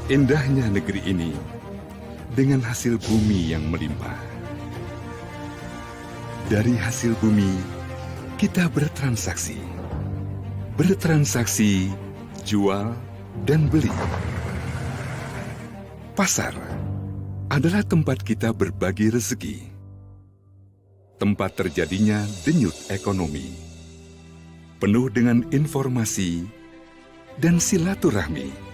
Indahnya negeri ini dengan hasil bumi yang melimpah. Dari hasil bumi, kita bertransaksi. Bertransaksi, jual, dan beli. Pasar adalah tempat kita berbagi rezeki. Tempat terjadinya denyut ekonomi. Penuh dengan informasi dan silaturahmi.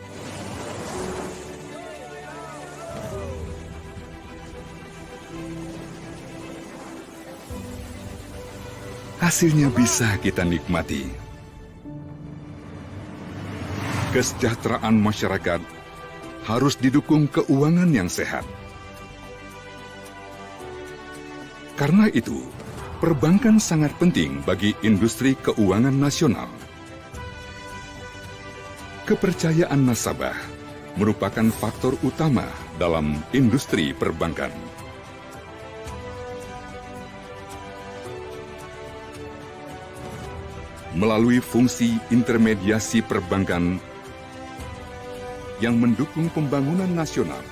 Hasilnya bisa kita nikmati. Kesejahteraan masyarakat harus didukung keuangan yang sehat. Karena itu, perbankan sangat penting bagi industri keuangan nasional. Kepercayaan nasabah merupakan faktor utama dalam industri perbankan. Melalui fungsi intermediasi perbankan yang mendukung pembangunan nasional,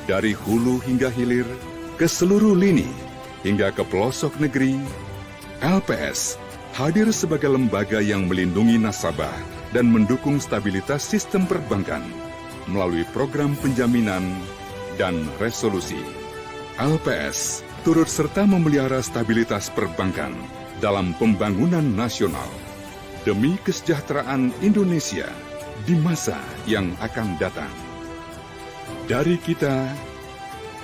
dari hulu hingga hilir, ke seluruh lini, hingga ke pelosok negeri, LPS hadir sebagai lembaga yang melindungi nasabah dan mendukung stabilitas sistem perbankan melalui program penjaminan dan resolusi. LPS turut serta memelihara stabilitas perbankan dalam pembangunan nasional demi kesejahteraan Indonesia di masa yang akan datang. Dari kita,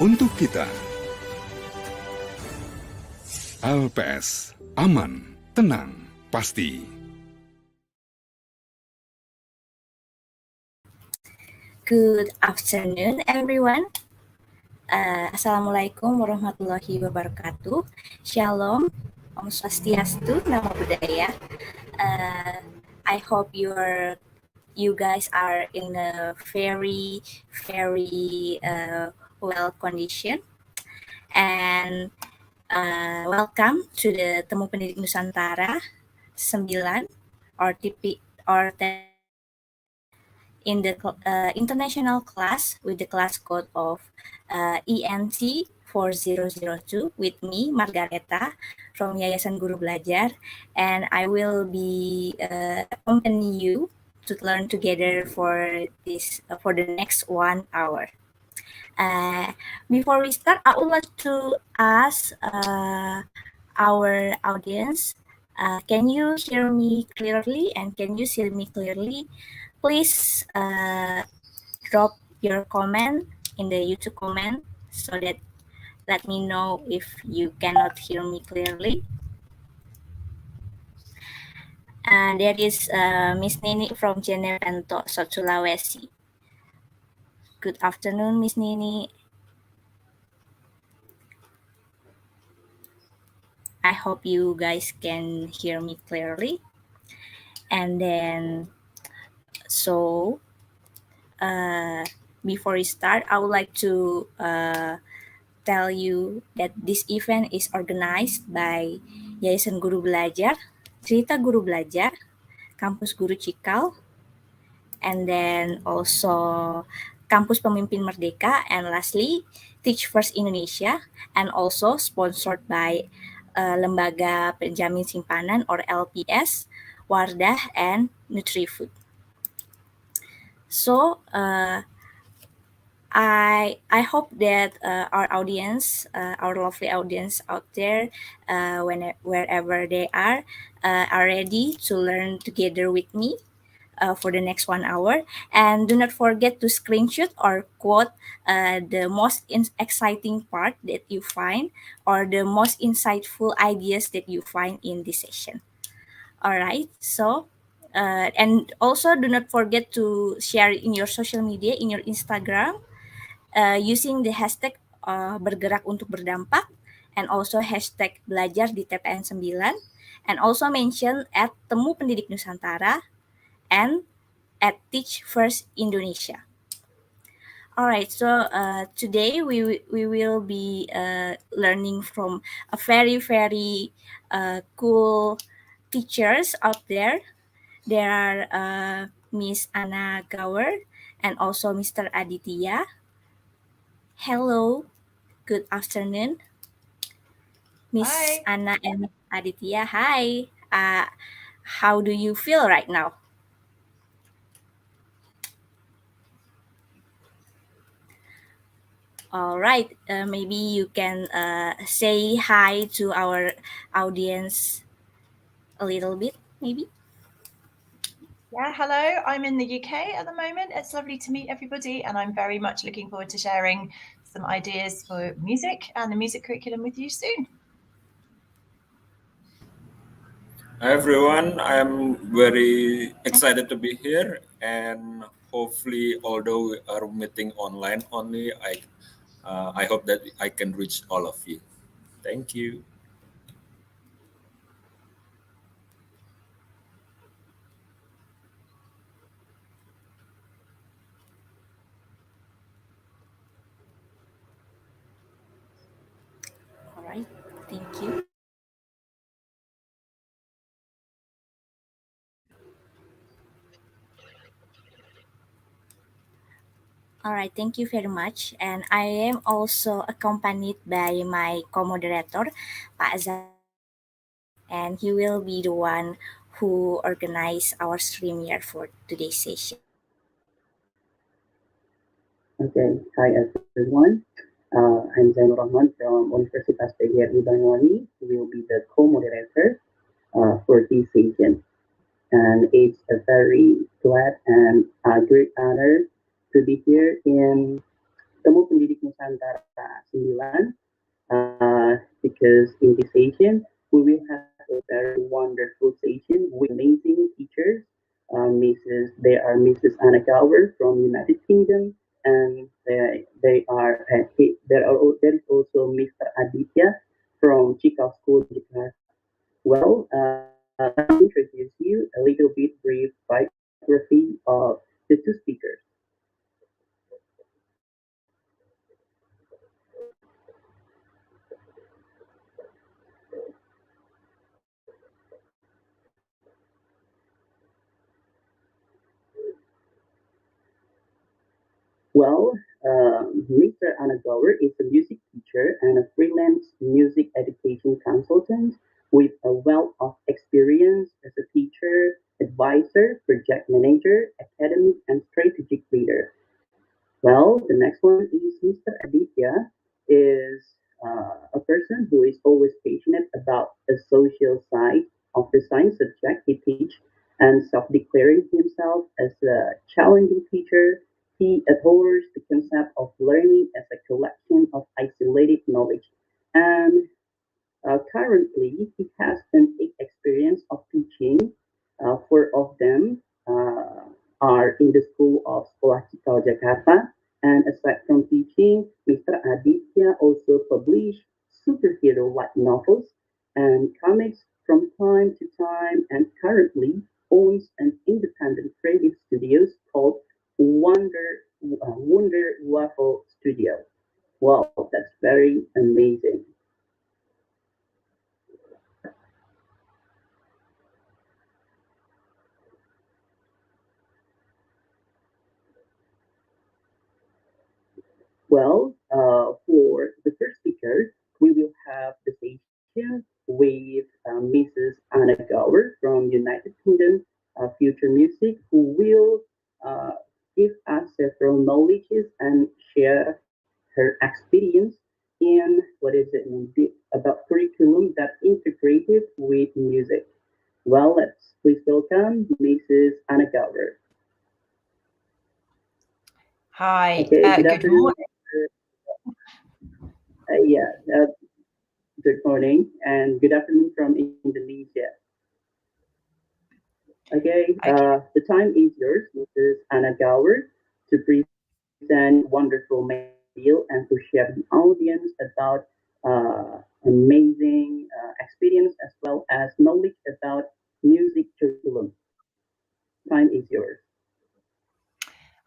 untuk kita. LPS, aman, tenang, pasti. Good afternoon, everyone. Assalamualaikum warahmatullahi wabarakatuh. Shalom, Om Swastiastu, Namo Buddhaya. I hope you guys are in a very well condition, and welcome to the Temu Pendidik Nusantara 9 or in the international class with the class code of INT4002 with me, Margareta, from Yayasan Guru Belajar, and I will be accompanying you to learn together for the next 1 hour. Before we start, I would like to ask our audience, can you hear me clearly and can you see me clearly? Please drop your comment in the YouTube comment so that let me know if you cannot hear me clearly. And there is Miss Nini from Jenevento, South Sulawesi. Good afternoon, Miss Nini. I hope you guys can hear me clearly. And then, so before we start, I would like to tell you that this event is organized by Yayasan Guru Belajar, Cerita Guru Belajar, Kampus Guru Cikal, and then also Kampus Pemimpin Merdeka, and lastly, Teach First Indonesia, and also sponsored by Lembaga Penjamin Simpanan or LPS, Wardah, and Nutrifood. So, I hope that our audience, our lovely audience out there, wherever they are ready to learn together with me for the next 1 hour. And do not forget to screenshot or quote the most exciting part that you find or the most insightful ideas that you find in this session. All right, so and also do not forget to share in your social media, in your Instagram, using the hashtag bergerak untuk berdampak, and also hashtag belajar di TPN 9, and also mention at Temu Pendidik Nusantara and at Teach First Indonesia. All right, so today we will be learning from a very cool teachers out there. There are Miss Anna Gower and also Mr. Aditya. Hello, good afternoon, Miss Hi. Anna and Aditya. Hi. How do you feel right now? All right. Maybe you can say hi to our audience a little bit, maybe. Yeah, hello. I'm in the UK at the moment. It's lovely to meet everybody, and I'm very much looking forward to sharing some ideas for music and the music curriculum with you soon. Hi everyone, I'm very excited to be here, and hopefully, although we are meeting online only, I hope that I can reach all of you. Thank you. All right. Thank you. All right, thank you very much. And I am also accompanied by my co-moderator, Pak Zah, and he will be the one who organize our stream here for today's session. Okay, hi everyone. I'm Zainul Rahman from Universitas PGRI Banyuwangi, who will be the co-moderator for this session. And it's a very glad and a great honor to be here in Temu Pendidik Nusantara 9, because in this session we will have a very wonderful session with amazing teachers. They are Mrs. Anna Gower from United Kingdom, and there is also Mr. Aditya from Chicago School, Jakarta. Well, let me introduce you a little bit brief biography of the two speakers. Well, Mr. Anna Gower is a music teacher and a freelance music education consultant with a wealth of experience as a teacher, advisor, project manager, academic, and strategic leader. Well, the next one is Mr. Aditya is a person who is always passionate about the social side of the science subject he teaches and self-declaring himself as a challenging teacher. He adores the concept of learning as a collection of isolated knowledge. And currently, he has an experience of teaching. Four of them are in the School of Scholastica Jakarta. And aside from teaching, Mr. Aditya also published superhero light novels and comics from time to time, and currently owns an independent creative studio called Wonder Waffle Studio. Wow, that's very amazing. Well, for the first speaker, we will have the session with Mrs. Anna Gower from United Kingdom Future Music, who will uh, give us several knowledges and share her experience in about curriculum that integrated with music. Well, let's please welcome Mrs. Anna Gower. Hi. Okay, good Good afternoon. morning. Yeah, good morning and good afternoon from Indonesia. Okay, Okay. the time is yours, Mrs. Anna Gower, to present wonderful material and to share the audience about amazing experience as well as knowledge about music curriculum. Time is yours.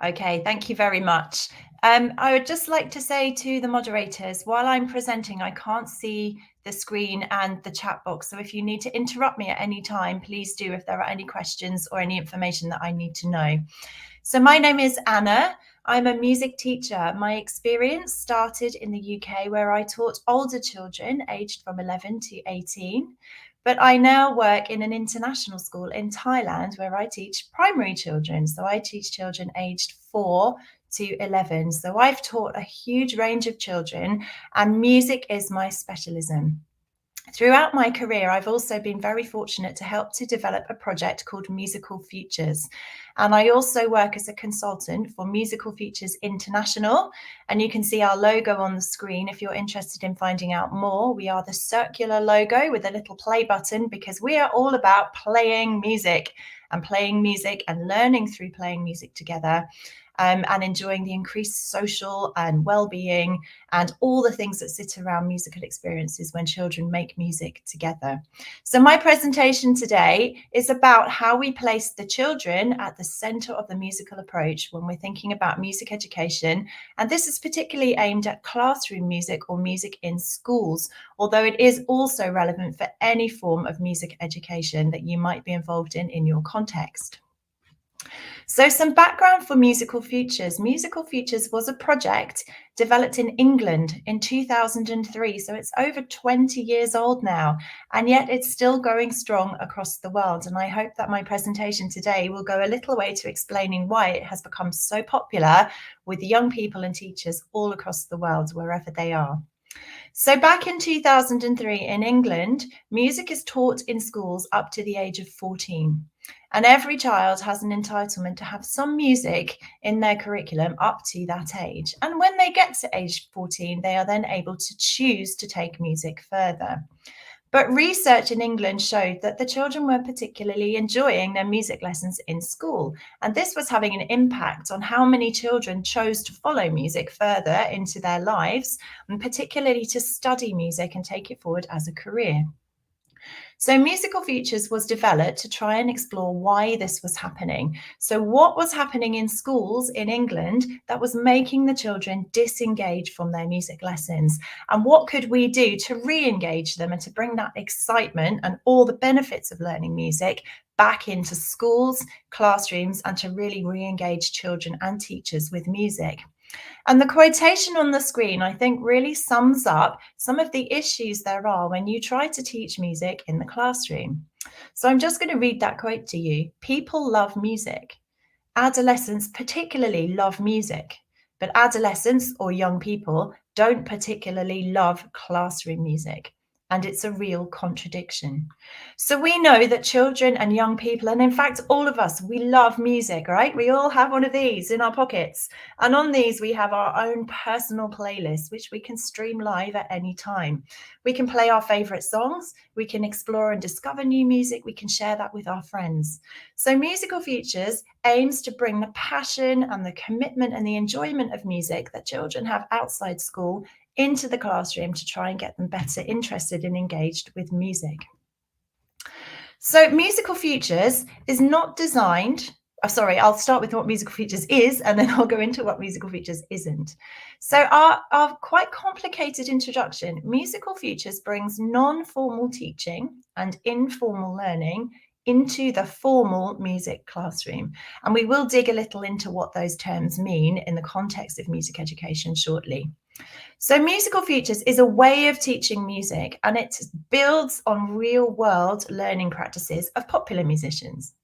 Okay, thank you very much. I would just like to say to the moderators, while I'm presenting, I can't see the screen and the chat box. So if you need to interrupt me at any time, please do if there are any questions or any information that I need to know. So my name is Anna. I'm a music teacher. My experience started in the UK, where I taught older children aged from 11 to 18. But I now work in an international school in Thailand, where I teach primary children. So I teach children aged 4 to 11. So I've taught a huge range of children, and music is my specialism. Throughout my career, I've also been very fortunate to help to develop a project called Musical Futures. And I also work as a consultant for Musical Futures International. And you can see our logo on the screen if you're interested in finding out more. We are the circular logo with a little play button, because we are all about playing music and learning through playing music together. And enjoying the increased social and well-being and all the things that sit around musical experiences when children make music together. So my presentation today is about how we place the children at the center of the musical approach when we're thinking about music education. And this is particularly aimed at classroom music or music in schools, although it is also relevant for any form of music education that you might be involved in your context. So some background for Musical Futures. Musical Futures was a project developed in England in 2003. So it's over 20 years old now, and yet it's still going strong across the world. And I hope that my presentation today will go a little way to explaining why it has become so popular with young people and teachers all across the world, wherever they are. So back in 2003 in England, music is taught in schools up to the age of 14. And every child has an entitlement to have some music in their curriculum up to that age. And when they get to age 14, they are then able to choose to take music further. But research in England showed that the children were particularly enjoying their music lessons in school. And this was having an impact on how many children chose to follow music further into their lives, and particularly to study music and take it forward as a career. So Musical Futures was developed to try and explore why this was happening. So what was happening in schools in England that was making the children disengage from their music lessons? And what could we do to re-engage them and to bring that excitement and all the benefits of learning music back into schools, classrooms, and to really re-engage children and teachers with music? And the quotation on the screen, I think, really sums up some of the issues there are when you try to teach music in the classroom. So I'm just going to read that quote to you. People love music. Adolescents particularly love music, but adolescents or young people don't particularly love classroom music. And it's a real contradiction. So we know that children and young people, and in fact, all of us, we love music, right? We all have one of these in our pockets. And on these, we have our own personal playlist, which we can stream live at any time. We can play our favorite songs. We can explore and discover new music. We can share that with our friends. So Musical Futures aims to bring the passion and the commitment and the enjoyment of music that children have outside school into the classroom to try and get them better interested and engaged with music. So Musical Futures is not designed, I'll start with what Musical Futures is, and then I'll go into what Musical Futures isn't. So our quite complicated introduction, Musical Futures brings non-formal teaching and informal learning into the formal music classroom. And we will dig a little into what those terms mean in the context of music education shortly. So Musical Futures is a way of teaching music, and it builds on real-world learning practices of popular musicians.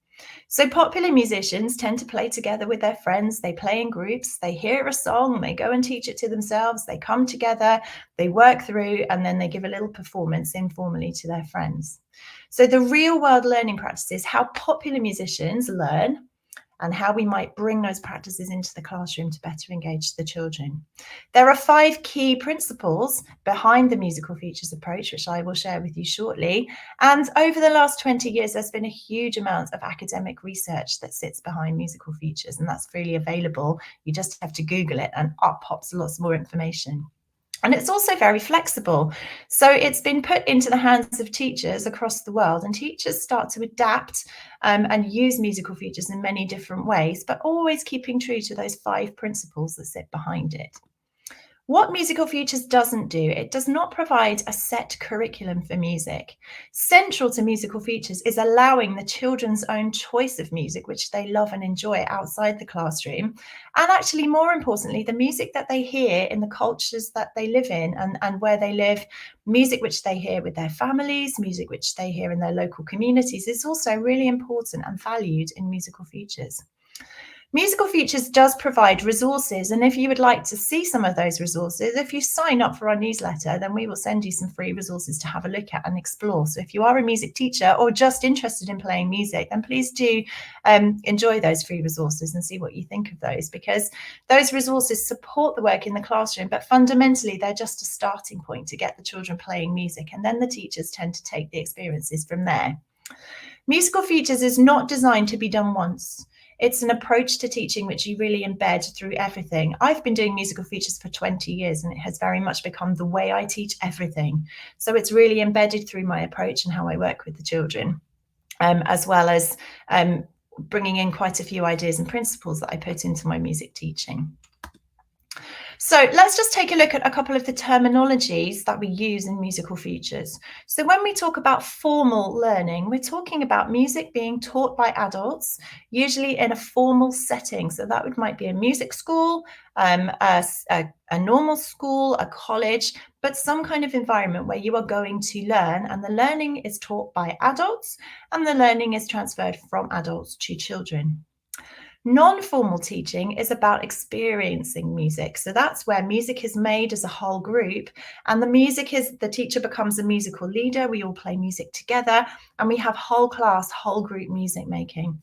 So popular musicians tend to play together with their friends. They play in groups, they hear a song, they go and teach it to themselves, they come together, they work through, and then they give a little performance informally to their friends. So the real-world learning practices, how popular musicians learn, and how we might bring those practices into the classroom to better engage the children. There are 5 key principles behind the Musical Futures approach, which I will share with you shortly. And over the last 20 years, there's been a huge amount of academic research that sits behind Musical Futures, and that's freely available. You just have to Google it and up pops lots more information. And it's also very flexible. So it's been put into the hands of teachers across the world, and teachers start to adapt and use Musical Futures in many different ways, but always keeping true to those 5 principles that sit behind it. What Musical Futures doesn't do, it does not provide a set curriculum for music. Central to Musical Futures is allowing the children's own choice of music, which they love and enjoy outside the classroom. And actually, more importantly, the music that they hear in the cultures that they live in and where they live, music which they hear with their families, music which they hear in their local communities, is also really important and valued in Musical Futures. Musical Futures does provide resources, and if you would like to see some of those resources, if you sign up for our newsletter, then we will send you some free resources to have a look at and explore. So if you are a music teacher or just interested in playing music, then please do enjoy those free resources and see what you think of those, because those resources support the work in the classroom, but fundamentally they're just a starting point to get the children playing music, and then the teachers tend to take the experiences from there. Musical Futures is not designed to be done once. It's an approach to teaching which you really embed through everything. I've been doing Musical Futures for 20 years and it has very much become the way I teach everything. So it's really embedded through my approach and how I work with the children, as well as bringing in quite a few ideas and principles that I put into my music teaching. So let's just take a look at a couple of the terminologies that we use in Musical Futures. So when we talk about formal learning, we're talking about music being taught by adults, usually in a formal setting. So that might be a music school, a normal school, a college, but some kind of environment where you are going to learn, and the learning is taught by adults and the learning is transferred from adults to children. Non-formal teaching is about experiencing music. So that's where music is made as a whole group, and the teacher becomes a musical leader. We all play music together and we have whole class, whole group music making.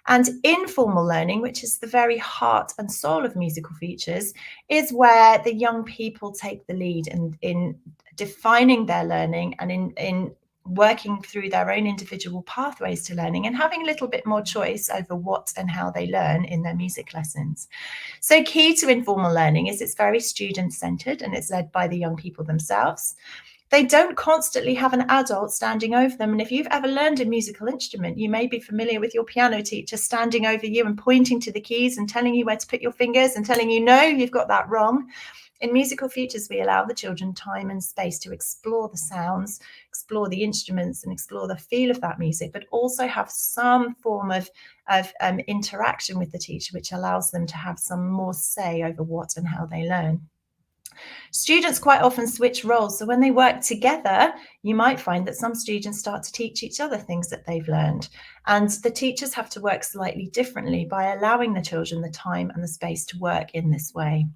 And informal learning, which is the very heart and soul of Musical Futures, is where the young people take the lead in defining their learning and in working through their own individual pathways to learning and having a little bit more choice over what and how they learn in their music lessons. So key to informal learning is it's very student-centered and it's led by the young people themselves. They don't constantly have an adult standing over them. And if you've ever learned a musical instrument, you may be familiar with your piano teacher standing over you and pointing to the keys and telling you where to put your fingers and telling you, no, you've got that wrong. In Musical Futures, we allow the children time and space to explore the sounds, explore the instruments and explore the feel of that music, but also have some form of interaction with the teacher, which allows them to have some more say over what and how they learn. Students quite often switch roles. So when they work together, you might find that some students start to teach each other things that they've learned. And the teachers have to work slightly differently by allowing the children the time and the space to work in this way.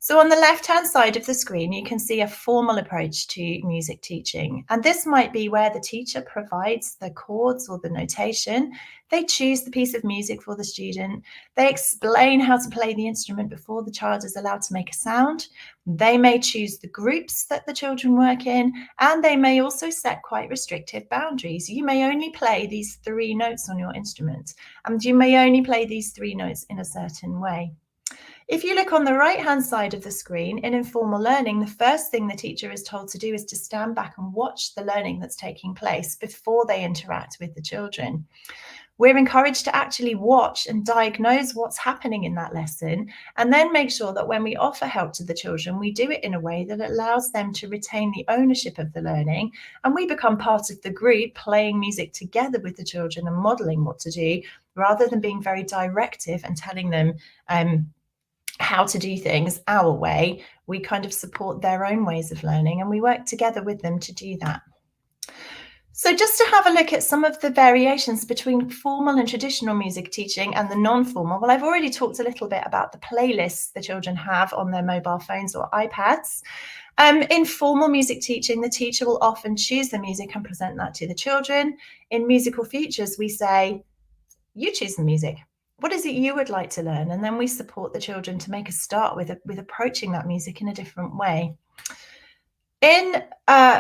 So on the left-hand side of the screen, you can see a formal approach to music teaching. And this might be where the teacher provides the chords or the notation. They choose the piece of music for the student. They explain how to play the instrument before the child is allowed to make a sound. They may choose the groups that the children work in, and they may also set quite restrictive boundaries. You may only play these 3 notes on your instrument, and you may only play these 3 notes in a certain way. If you look on the right-hand side of the screen, in informal learning, the first thing the teacher is told to do is to stand back and watch the learning that's taking place before they interact with the children. We're encouraged to actually watch and diagnose what's happening in that lesson, and then make sure that when we offer help to the children, we do it in a way that allows them to retain the ownership of the learning, and we become part of the group playing music together with the children and modeling what to do, rather than being very directive and telling them how to do things our way. We kind of support their own ways of learning and we work together with them to do that. So just to have a look at some of the variations between formal and traditional music teaching and the non-formal, well, I've already talked a little bit about the playlists the children have on their mobile phones or iPads. In formal music teaching, the teacher will often choose the music and present that to the children. In Musical Futures, we say, you choose the music. What is it you would like to learn? And then we support the children to make a start with approaching that music in a different way. In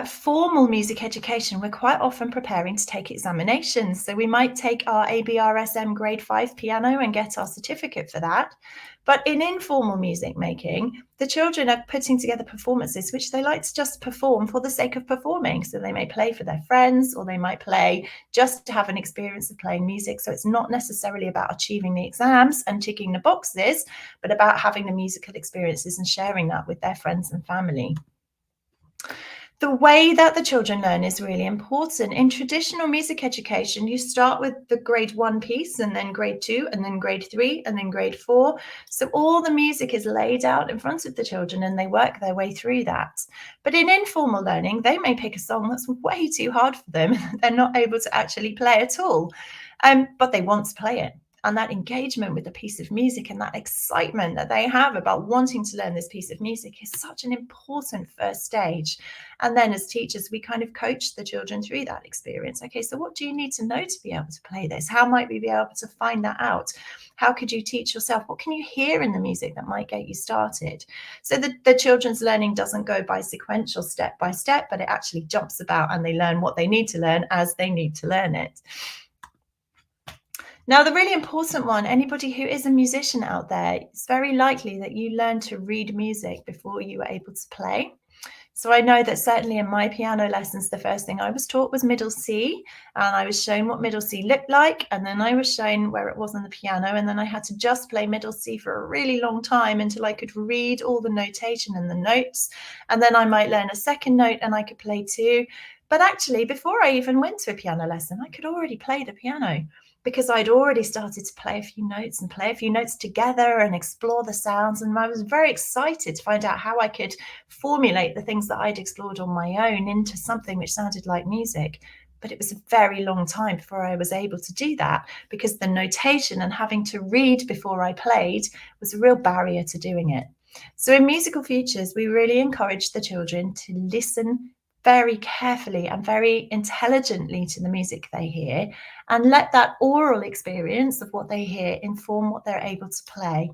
formal music education, we're quite often preparing to take examinations. So we might take our ABRSM grade 5 piano and get our certificate for that. But in informal music making, the children are putting together performances which they like to just perform for the sake of performing. So they may play for their friends, or they might play just to have an experience of playing music. So it's not necessarily about achieving the exams and ticking the boxes, but about having the musical experiences and sharing that with their friends and family. The way that the children learn is really important. In traditional music education, you start with the grade 1 piece, and then grade 2, and then grade 3, and then grade 4. So all the music is laid out in front of the children and they work their way through that. But in informal learning, they may pick a song that's way too hard for them. They're not able to actually play at all, but they want to play it. And that engagement with the piece of music and that excitement that they have about wanting to learn this piece of music is such an important first stage. And then as teachers, we kind of coach the children through that experience. Okay, so what do you need to know to be able to play this? How might we be able to find that out? How could you teach yourself? What can you hear in the music that might get you started? So the children's learning doesn't go by sequential step by step, but it actually jumps about and they learn what they need to learn as they need to learn it. Now, the really important one, anybody who is a musician out there, it's very likely that you learned to read music before you were able to play. So I know that certainly in my piano lessons, the first thing I was taught was middle C, and I was shown what middle C looked like, and then I was shown where it was on the piano, and then I had to just play middle C for a really long time until I could read all the notation and the notes, and then I might learn a second note and I could play 2. But actually, before I even went to a piano lesson, I could already play the piano, because I'd already started to play a few notes together and explore the sounds. And I was very excited to find out how I could formulate the things that I'd explored on my own into something which sounded like music. But it was a very long time before I was able to do that, because the notation and having to read before I played was a real barrier to doing it. So in Musical Futures, we really encourage the children to listen very carefully and very intelligently to the music they hear, and let that oral experience of what they hear inform what they're able to play.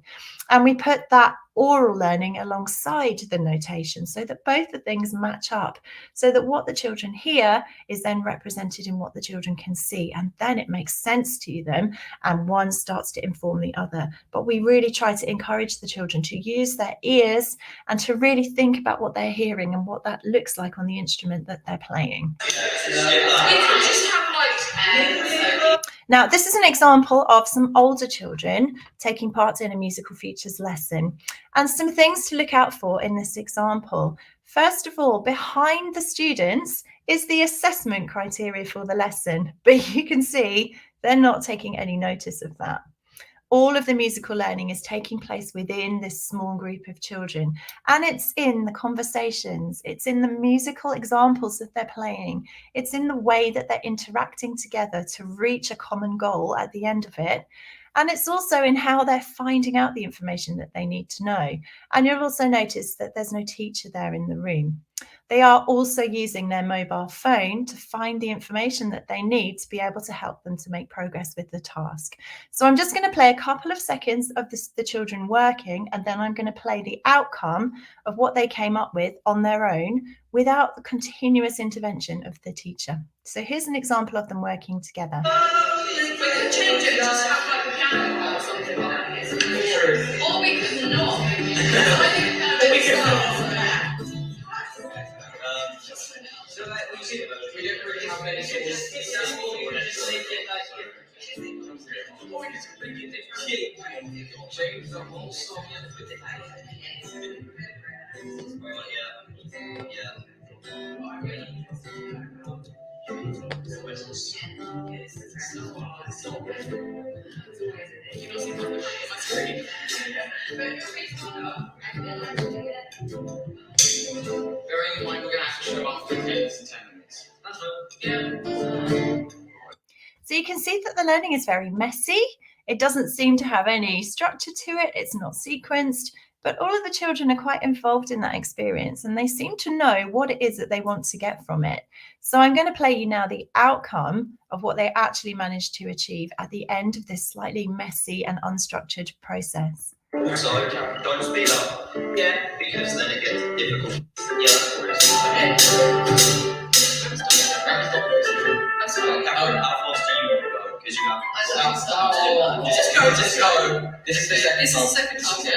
And we put that oral learning alongside the notation so that both the things match up, so that what the children hear is then represented in what the children can see, and then it makes sense to them and one starts to inform the other. But we really try to encourage the children to use their ears and to really think about what they're hearing and what that looks like on the instrument that they're playing. Now, this is an example of some older children taking part in a Musical Futures lesson, and some things to look out for in this example. First of all, behind the students is the assessment criteria for the lesson, but you can see they're not taking any notice of that. All of the musical learning is taking place within this small group of children, and it's in the conversations, it's in the musical examples that they're playing, it's in the way that they're interacting together to reach a common goal at the end of it. And it's also in how they're finding out the information that they need to know. And you'll also notice that there's no teacher there in the room. They are also using their mobile phone to find the information that they need to be able to help them to make progress with the task. So I'm just going to play a couple of seconds of the children working, and then I'm going to play the outcome of what they came up with on their own without the continuous intervention of the teacher. So here's an example of them working together. We could change it, just have like a piano or something like this. Or we could not. I think so like we don't really have any sort of or we just bring it change the whole song with it. Bearing in mind we're going to have to show off the kids in 10 minutes. So you can see that the learning is very messy. It doesn't seem to have any structure to it. It's not sequenced, but all of the children are quite involved in that experience, and they seem to know what it is that they want to get from it. So I'm going to play you now the outcome of what they actually managed to achieve at the end of this slightly messy and unstructured process. Also, don't speed up. Yeah, because then it gets difficult. Yeah, that's Okay. That's fine. How fast do you want to go? Because you have. Just go. This is the second time, yeah.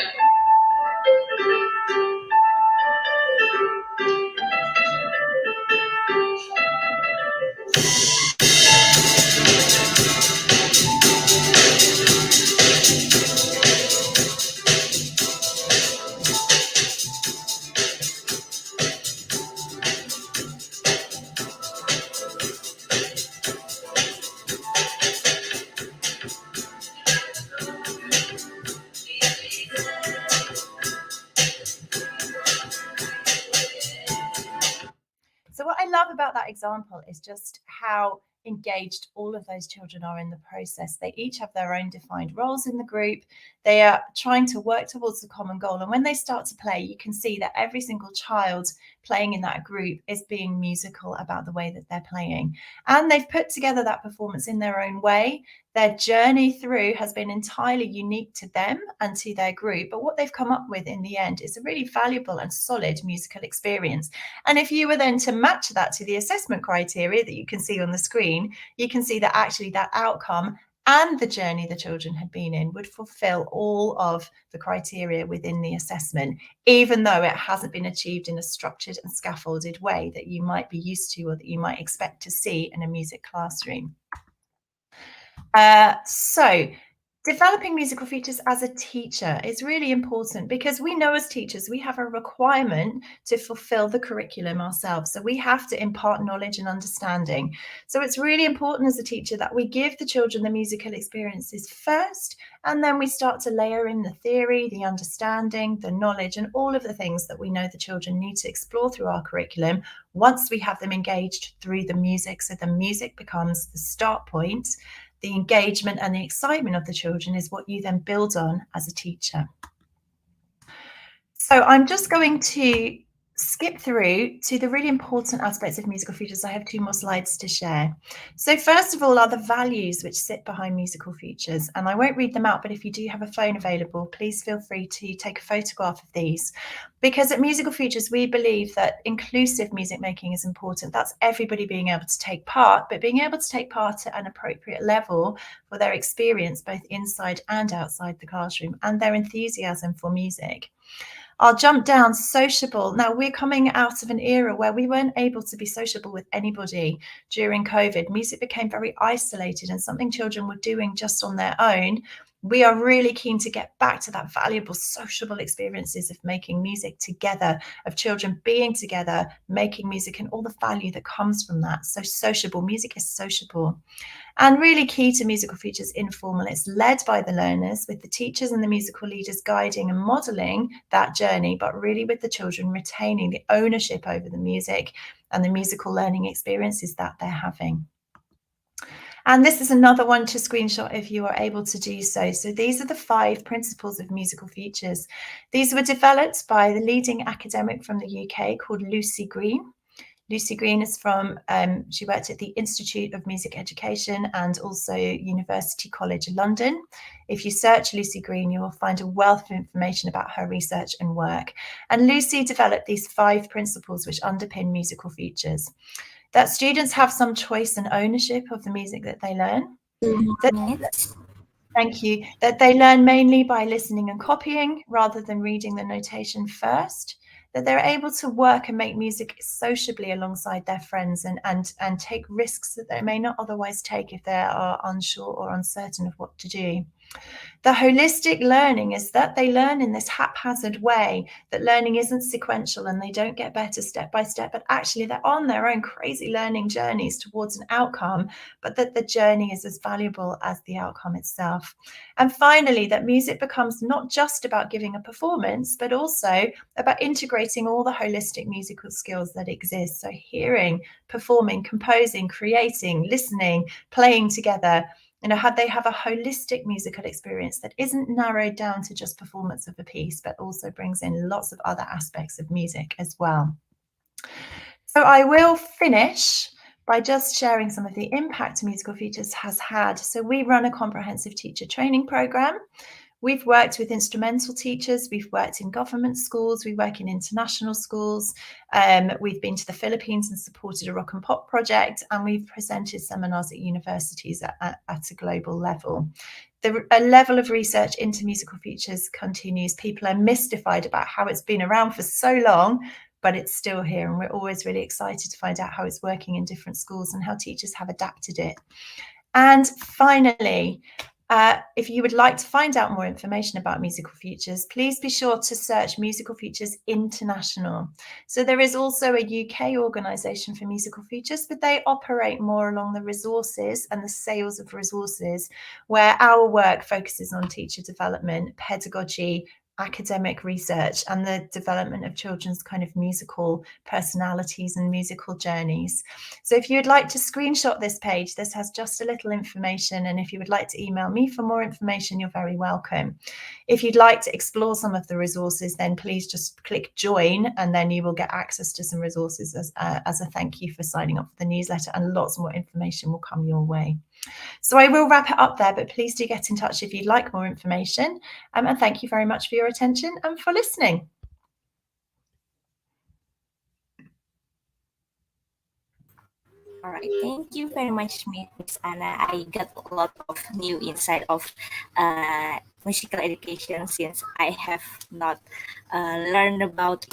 So what I love about that example is just how engaged all of those children are in the process. They each have their own defined roles in the group. They are trying to work towards the common goal. And when they start to play, you can see that every single child playing in that group is being musical about the way that they're playing. And they've put together that performance in their own way. Their journey through has been entirely unique to them and to their group. But what they've come up with in the end is a really valuable and solid musical experience. And if you were then to match that to the assessment criteria that you can see on the screen, you can see that actually that outcome and the journey the children had been in would fulfill all of the criteria within the assessment, even though it hasn't been achieved in a structured and scaffolded way that you might be used to or that you might expect to see in a music classroom. So developing musical features as a teacher is really important because we know as teachers we have a requirement to fulfill the curriculum ourselves. So we have to impart knowledge and understanding. So it's really important as a teacher that we give the children the musical experiences first, and then we start to layer in the theory, the understanding, the knowledge, and all of the things that we know the children need to explore through our curriculum once we have them engaged through the music. So the music becomes the start point. The engagement and the excitement of the children is what you then build on as a teacher. So I'm just going to skip through to the really important aspects of musical features. I have 2 more slides to share. So first of all are the values which sit behind musical features. And I won't read them out, but if you do have a phone available, please feel free to take a photograph of these. Because at Musical Features, we believe that inclusive music making is important. That's everybody being able to take part, but being able to take part at an appropriate level for their experience, both inside and outside the classroom, and their enthusiasm for music. I'll jump down, sociable. Now, we're coming out of an era where we weren't able to be sociable with anybody during COVID. Music became very isolated and something children were doing just on their own. We are really keen to get back to that valuable sociable experiences of making music together, of children being together, making music, and all the value that comes from that. So sociable, music is sociable. And really key to musical features, informal. It's led by the learners, with the teachers and the musical leaders guiding and modelling that journey, but really with the children retaining the ownership over the music and the musical learning experiences that they're having. And this is another one to screenshot if you are able to do so. So these are the 5 principles of musical features. These were developed by the leading academic from the UK called Lucy Green. Lucy Green is from, she worked at the Institute of Music Education and also University College London. If you search Lucy Green, you will find a wealth of information about her research and work. And Lucy developed these 5 principles which underpin musical features. That students have some choice and ownership of the music that they learn. Thank you. That they learn mainly by listening and copying rather than reading the notation first. That they're able to work and make music sociably alongside their friends and take risks that they may not otherwise take if they are unsure or uncertain of what to do. The holistic learning is that they learn in this haphazard way, that learning isn't sequential and they don't get better step by step, but actually they're on their own crazy learning journeys towards an outcome, but that the journey is as valuable as the outcome itself. And finally, that music becomes not just about giving a performance, but also about integrating all the holistic musical skills that exist. So hearing, performing, composing, creating, listening, playing together. They have a holistic musical experience that isn't narrowed down to just performance of a piece, but also brings in lots of other aspects of music as well. So I will finish by just sharing some of the impact musical features has had. So we run a comprehensive teacher training program. We've worked with instrumental teachers, we've worked in government schools, we work in international schools, we've been to the Philippines and supported a rock and pop project, and we've presented seminars at universities at a global level. A level of research into musical features continues. People are mystified about how it's been around for so long, but it's still here, and we're always really excited to find out how it's working in different schools and how teachers have adapted it. And finally, if you would like to find out more information about Musical Futures, please be sure to search Musical Futures International. So there is also a UK organisation for Musical Futures, but they operate more along the resources and the sales of resources, where our work focuses on teacher development, pedagogy, academic research, and the development of children's kind of musical personalities and musical journeys. So if you would like to screenshot this page, this has just a little information. And if you would like to email me for more information, you're very welcome. If you'd like to explore some of the resources, then please just click join, and then you will get access to some resources as a thank you for signing up for the newsletter, and lots more information will come your way. So I will wrap it up there, but please do get in touch if you'd like more information. And thank you very much for your attention and for listening. All right, thank you very much, Miss Anna. I got a lot of new insight of musical education, since I have not learned about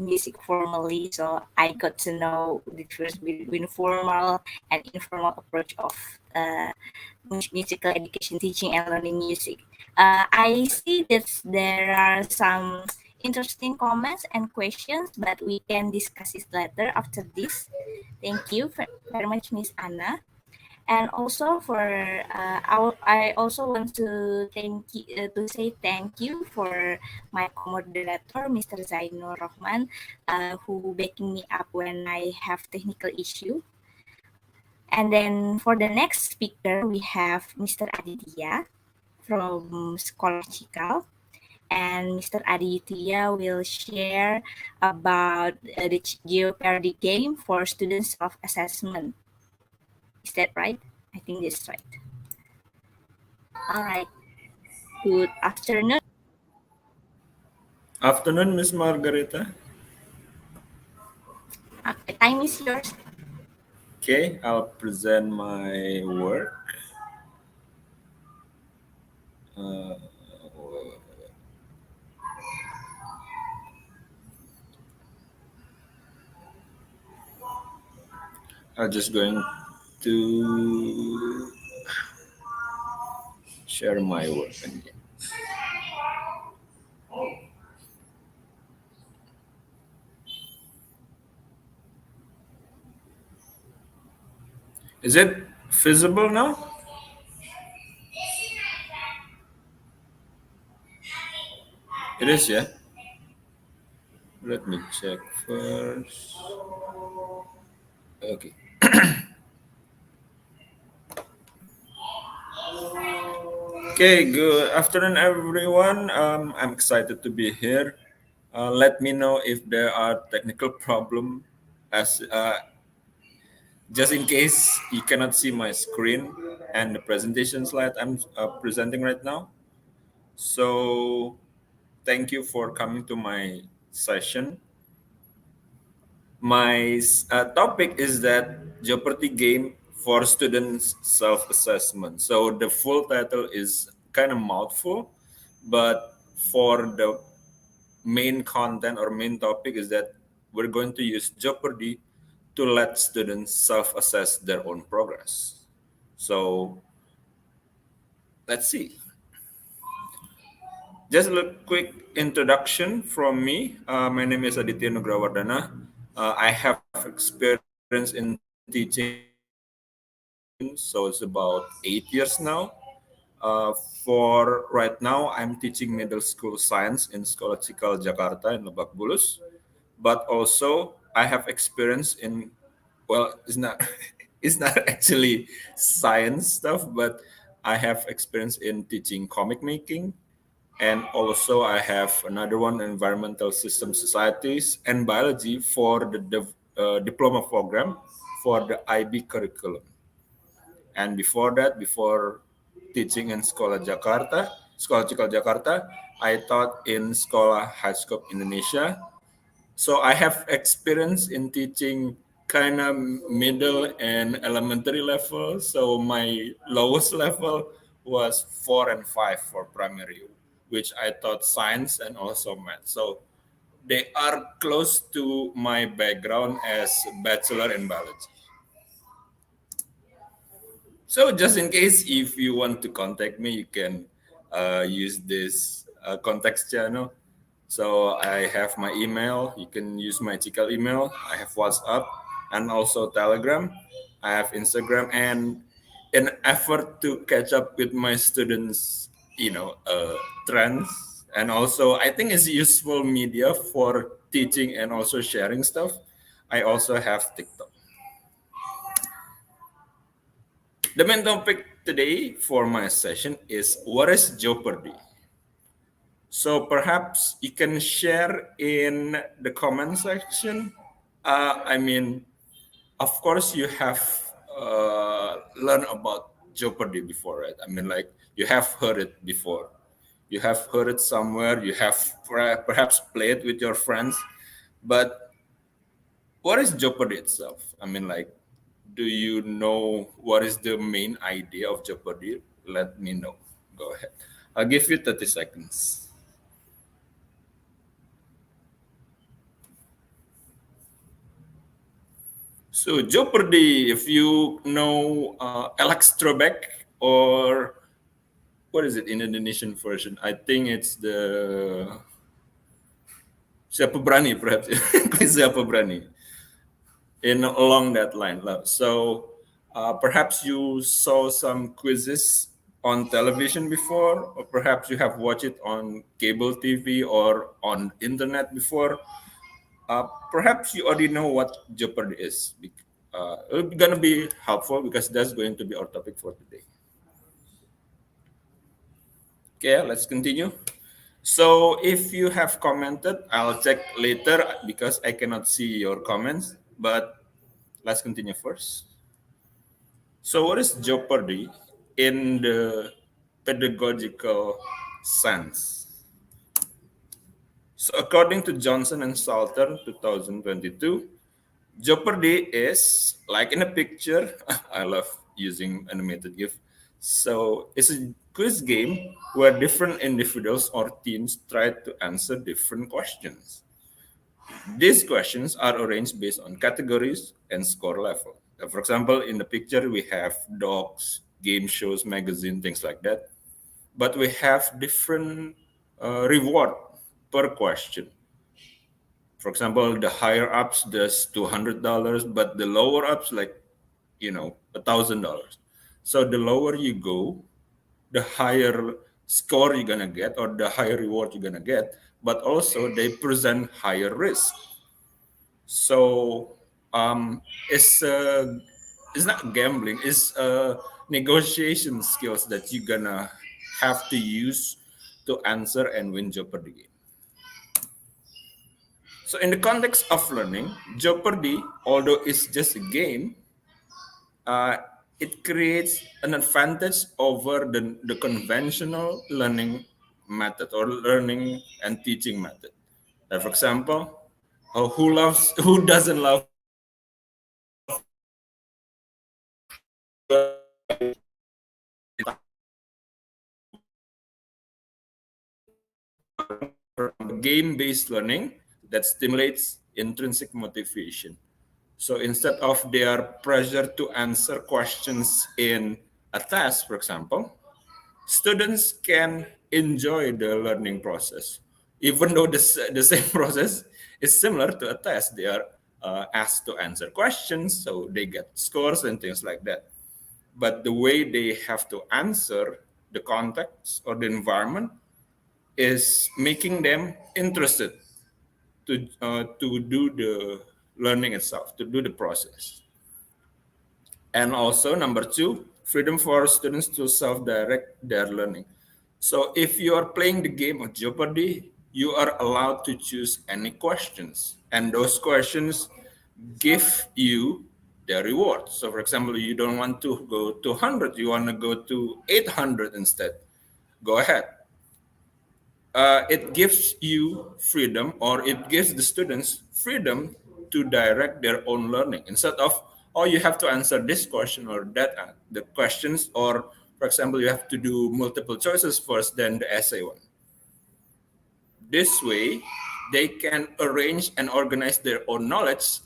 music formally. So I got to know the difference between formal and informal approach of musical education, teaching and learning music. I see that there are some interesting comments and questions, but we can discuss it later after this. Thank you very much, Miss Anna. And also I also want to say thank you for my co-moderator, Mr. Zainur Rahman, who backing me up when I have technical issue. And then for the next speaker, we have Mr. Aditya from Scholar Cikal. And Mr. Aditya will share about the Jeopardy game for student self-assessment. Is that right? I think that's right. All right. Good afternoon. Afternoon, Miss Margareta. Okay, time is yours. Okay, I'll present my work. I'm just going to share my work. Is it visible now? It is, yeah? Let me check first. Okay. Okay, good afternoon, everyone. I'm excited to be here. Let me know if there are technical problem, as just in case you cannot see my screen and the presentation slide I'm presenting right now. So thank you for coming to my session. My topic is that Jeopardy game for students self-assessment. So the full title is kind of mouthful, but for the main content or main topic is that we're going to use Jeopardy to let students self-assess their own progress. So let's see. Just a quick introduction from me. My name is Aditya Nugraha Wardhana. I have experience in teaching, so it's about 8 years now. For right now, I'm teaching middle school science in Sekolah Cikal Jakarta in Lebak Bulus. But also, I have experience in, well, it's not it's not actually science stuff, but I have experience in teaching comic making, and also I have another one, environmental system societies and biology for the diploma program for the IB curriculum. And before that, before teaching in Sekolah Jakarta, Sekolah Cikal Jakarta. I taught in Sekolah High Scope Indonesia. So I have experience in teaching kind of middle and elementary level. So my lowest level was 4 and 5 for primary, which I taught science and also math. So they are close to my background as bachelor in biology. So just in case if you want to contact me, you can use this contact channel. So I have my email. You can use my Cikal email. I have WhatsApp and also Telegram. I have Instagram, and in effort to catch up with my students, trends, and also I think it's useful media for teaching and also sharing stuff. I also have TikTok. The main topic today for my session is what is Jeopardy? So perhaps you can share in the comment section. I mean, of course, you have learned about Jeopardy before, right? I mean, like you have heard it before. You have heard it somewhere. You have perhaps played with your friends. But what is Jeopardy itself? I mean, like, do you know what is the main idea of Jeopardy? Let me know. Go ahead. I'll give you 30 seconds. So Jeopardy, if you know Alex Trebek, or what is it in Indonesian version? I think it's the Siapa Berani, perhaps. Quiz Siapa Berani. Along that line. So perhaps you saw some quizzes on television before, or perhaps you have watched it on cable TV or on internet before. Perhaps you already know what Jeopardy is. It's going to be helpful because that's going to be our topic for today. Okay, let's continue. So if you have commented, I'll check later because I cannot see your comments, but let's continue first. So what is Jeopardy in the pedagogical sense? So according to Johnson and Salter, 2022, Jeopardy is like in a picture. I love using animated GIF. So it's a quiz game where different individuals or teams try to answer different questions. These questions are arranged based on categories and score level. For example, in the picture, we have dogs, game shows, magazine, things like that. But we have different reward per question. For example, the higher ups does $200, but the lower ups like $1,000. So the lower you go, the higher score you're gonna get, or the higher reward you're gonna get. But also they present higher risk. So it's not gambling. It's negotiation skills that you're gonna have to use to answer and win Jeopardy game. So in the context of learning, Jeopardy, although it's just a game, it creates an advantage over the conventional learning method or learning and teaching method. For example, who doesn't love game-based learning that stimulates intrinsic motivation. So instead of their pressure to answer questions in a test, for example, students can enjoy the learning process. Even though the same process is similar to a test, they are asked to answer questions, so they get scores and things like that. But the way they have to answer, the context or the environment, is making them interested to do the learning itself, to do the process. And also number two, freedom for students to self-direct their learning. So if you are playing the game of Jeopardy, you are allowed to choose any questions, and those questions give you the reward. So for example, you don't want to go to 100, you want to go to 800 instead. Go ahead. it gives you freedom, or it gives the students freedom to direct their own learning instead of, oh, you have to answer this question or that the questions, or for example, you have to do multiple choices first, then the essay one. This way, they can arrange and organize their own knowledge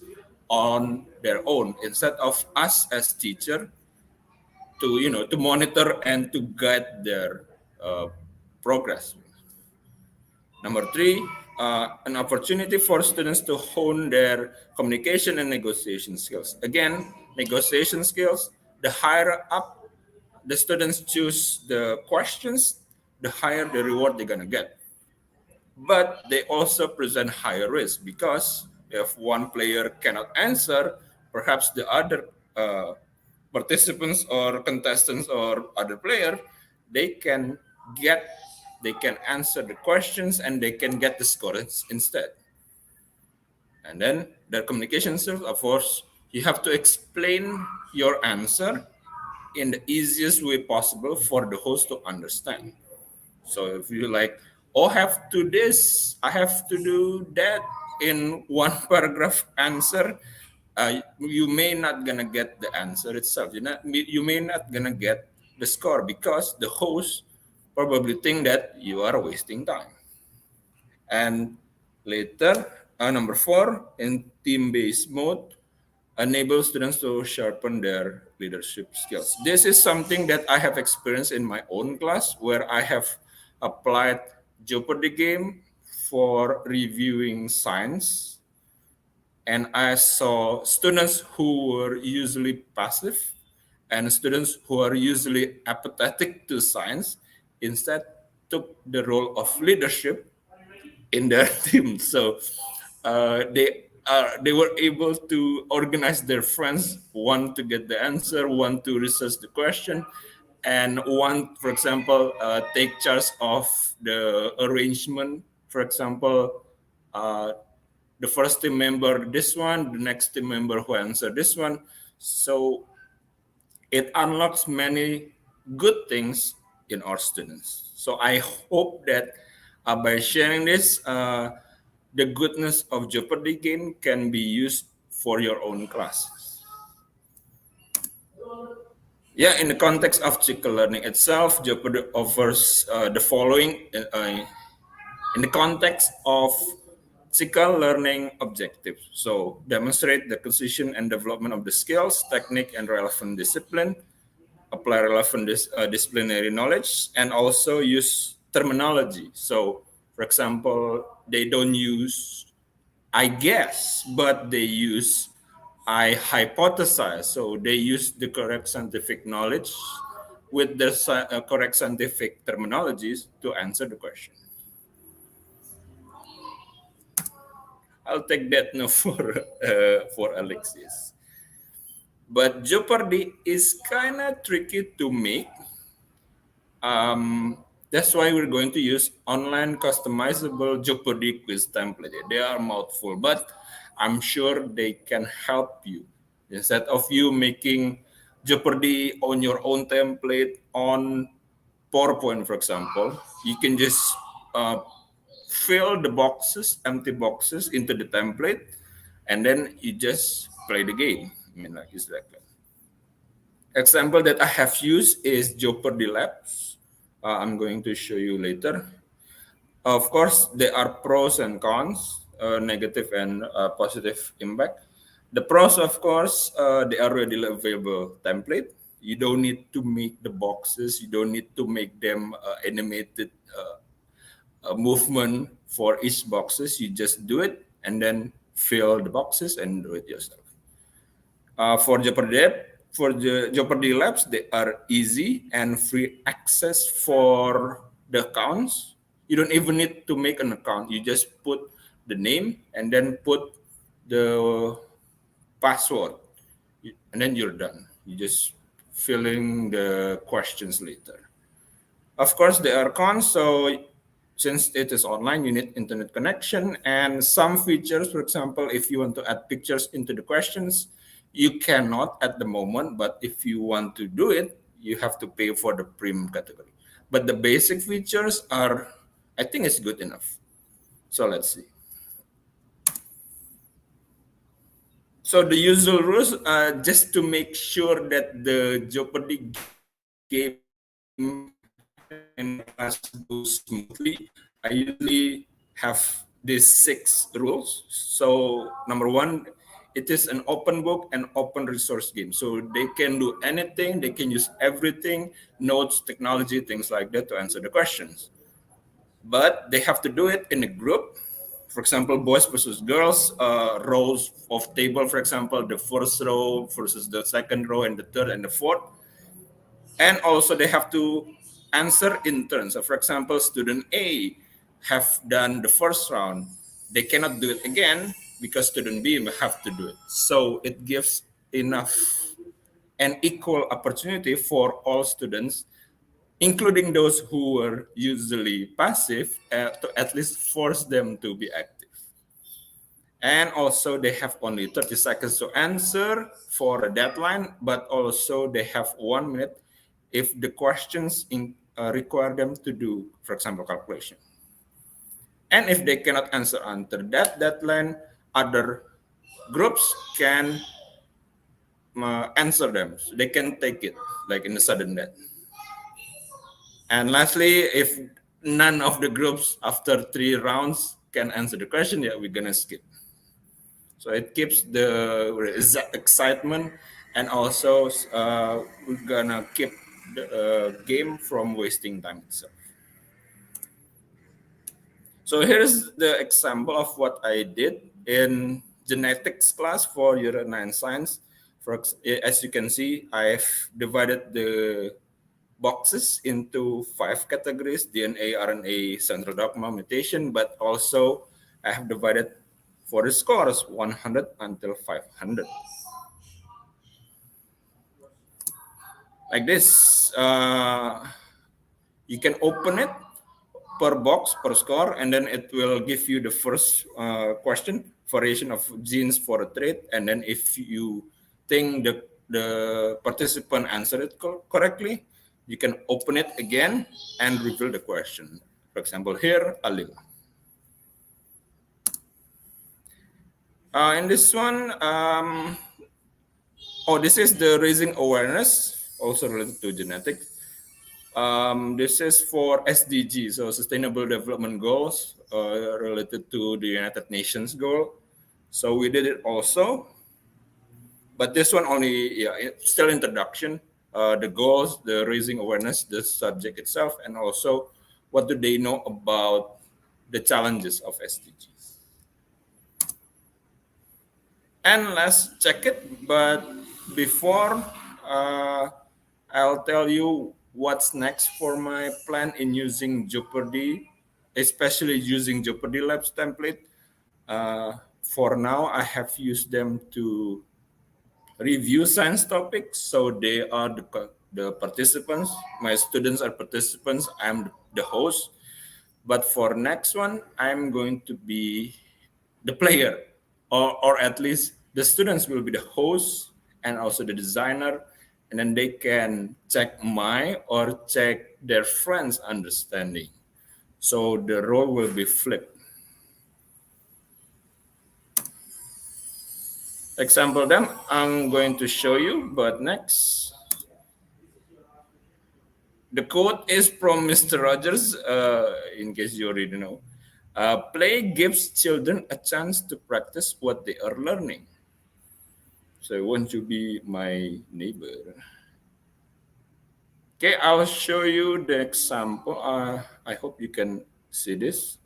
on their own instead of us as teacher to monitor and to guide their progress. Number three, an opportunity for students to hone their communication and negotiation skills. Again, negotiation skills, the higher up the students choose the questions, the higher the reward they're going to get. But they also present higher risk because if one player cannot answer, perhaps the other participants or contestants or other player, they can answer the questions and they can get the scores instead. And then the communication skills, of course, you have to explain your answer in the easiest way possible for the host to understand. So if you like, oh, I have to do that in one paragraph answer, you may not gonna get the answer itself. You may not gonna get the score because the host probably think that you are wasting time. And later, number 4, in team-based mode, enable students to sharpen their leadership skills. This is something that I have experienced in my own class where I have applied Jeopardy game for reviewing science. And I saw students who were usually passive and students who are usually apathetic to science instead took the role of leadership in their team. So they were able to organize their friends, one to get the answer, one to research the question, and one, for example, take charge of the arrangement. For example, the first team member this one, the next team member who answered this one. So it unlocks many good things in our students. So I hope that by sharing this, the goodness of Jeopardy game can be used for your own classes. Yeah, in the context of critical learning itself, Jeopardy offers the following in the context of critical learning objectives. So demonstrate the acquisition and development of the skills, technique, and relevant discipline, apply relevant disciplinary knowledge, and also use terminology. So, for example, they don't use I guess, but they use I hypothesize. So they use the correct scientific knowledge with the correct scientific terminologies to answer the question. I'll take that no for Alexis. But Jeopardy is kind of tricky to make. That's why we're going to use online customizable Jeopardy quiz template. They are mouthful, but I'm sure they can help you. Instead of you making Jeopardy on your own template on PowerPoint, for example, you can just fill the boxes, empty boxes into the template, and then you just play the game. I mean, like exactly. Example that I have used is Jeopardy Labs. I'm going to show you later. Of course, there are pros and cons, negative and positive impact. The pros, of course, they are readily available template. You don't need to make the boxes. You don't need to make them animated movement for each boxes. You just do it and then fill the boxes and do it yourself. For the Jeopardy Labs, they are easy and free access for the accounts. You don't even need to make an account. You just put the name and then put the password, and then you're done. You just fill in the questions later. Of course, there are cons. So since it is online, you need internet connection and some features. For example, if you want to add pictures into the questions, you cannot at the moment, but if you want to do it, you have to pay for the premium category. But the basic features are I think it's good enough. So let's see. So the usual rules, just to make sure that the Jeopardy game in class goes smoothly, I usually have these 6 rules. So number 1, it is an open book and open resource game. So they can do anything, they can use everything, notes, technology, things like that to answer the questions. But they have to do it in a group. For example, boys versus girls, rows of table, for example, the first row versus the second row and the third and the fourth. And also they have to answer in turn. So for example, student A have done the first round. They cannot do it again because student B will have to do it. So it gives enough and equal opportunity for all students, including those who were usually passive, to at least force them to be active. And also they have only 30 seconds to answer for a deadline, but also they have 1 minute if the questions require them to do, for example, calculation. And if they cannot answer under that deadline, other groups can answer them. So they can take it, like in a sudden death. And lastly, if none of the groups after 3 rounds can answer the question, yeah, we're gonna skip. So it keeps the excitement, and also we're gonna keep the game from wasting time itself. So here's the example of what I did in genetics class for Year 9 Science. As you can see, I've divided the boxes into 5 categories: DNA, RNA, central dogma, mutation, but also I have divided for the scores 100 until 500. Like this. You can open it per box, per score, and then it will give you the first question, variation of genes for a trait. And then if you think the participant answered it correctly, you can open it again and reveal the question. For example, here, allele. In this one, this is the raising awareness, also related to genetics. This is for SDG, so Sustainable Development Goals, related to the United Nations goal. So we did it also, but this one only, it's still introduction, the goals, the raising awareness, the subject itself, and also what do they know about the challenges of SDGs. And let's check it, but before, I'll tell you what's next for my plan in using Jeopardy, especially using Jeopardy Labs template. For now, I have used them to review science topics. So they are the participants. My students are participants. I'm the host. But for next one, I'm going to be the player, or at least the students will be the host and also the designer, and then they can check my or check their friends' understanding. So the role will be flipped. Example them I'm going to show you, but next. The quote is from Mr. Rogers, in case you already know. Play gives children a chance to practice what they are learning. So won't you be my neighbor? Okay, I'll show you the example. I hope you can see this.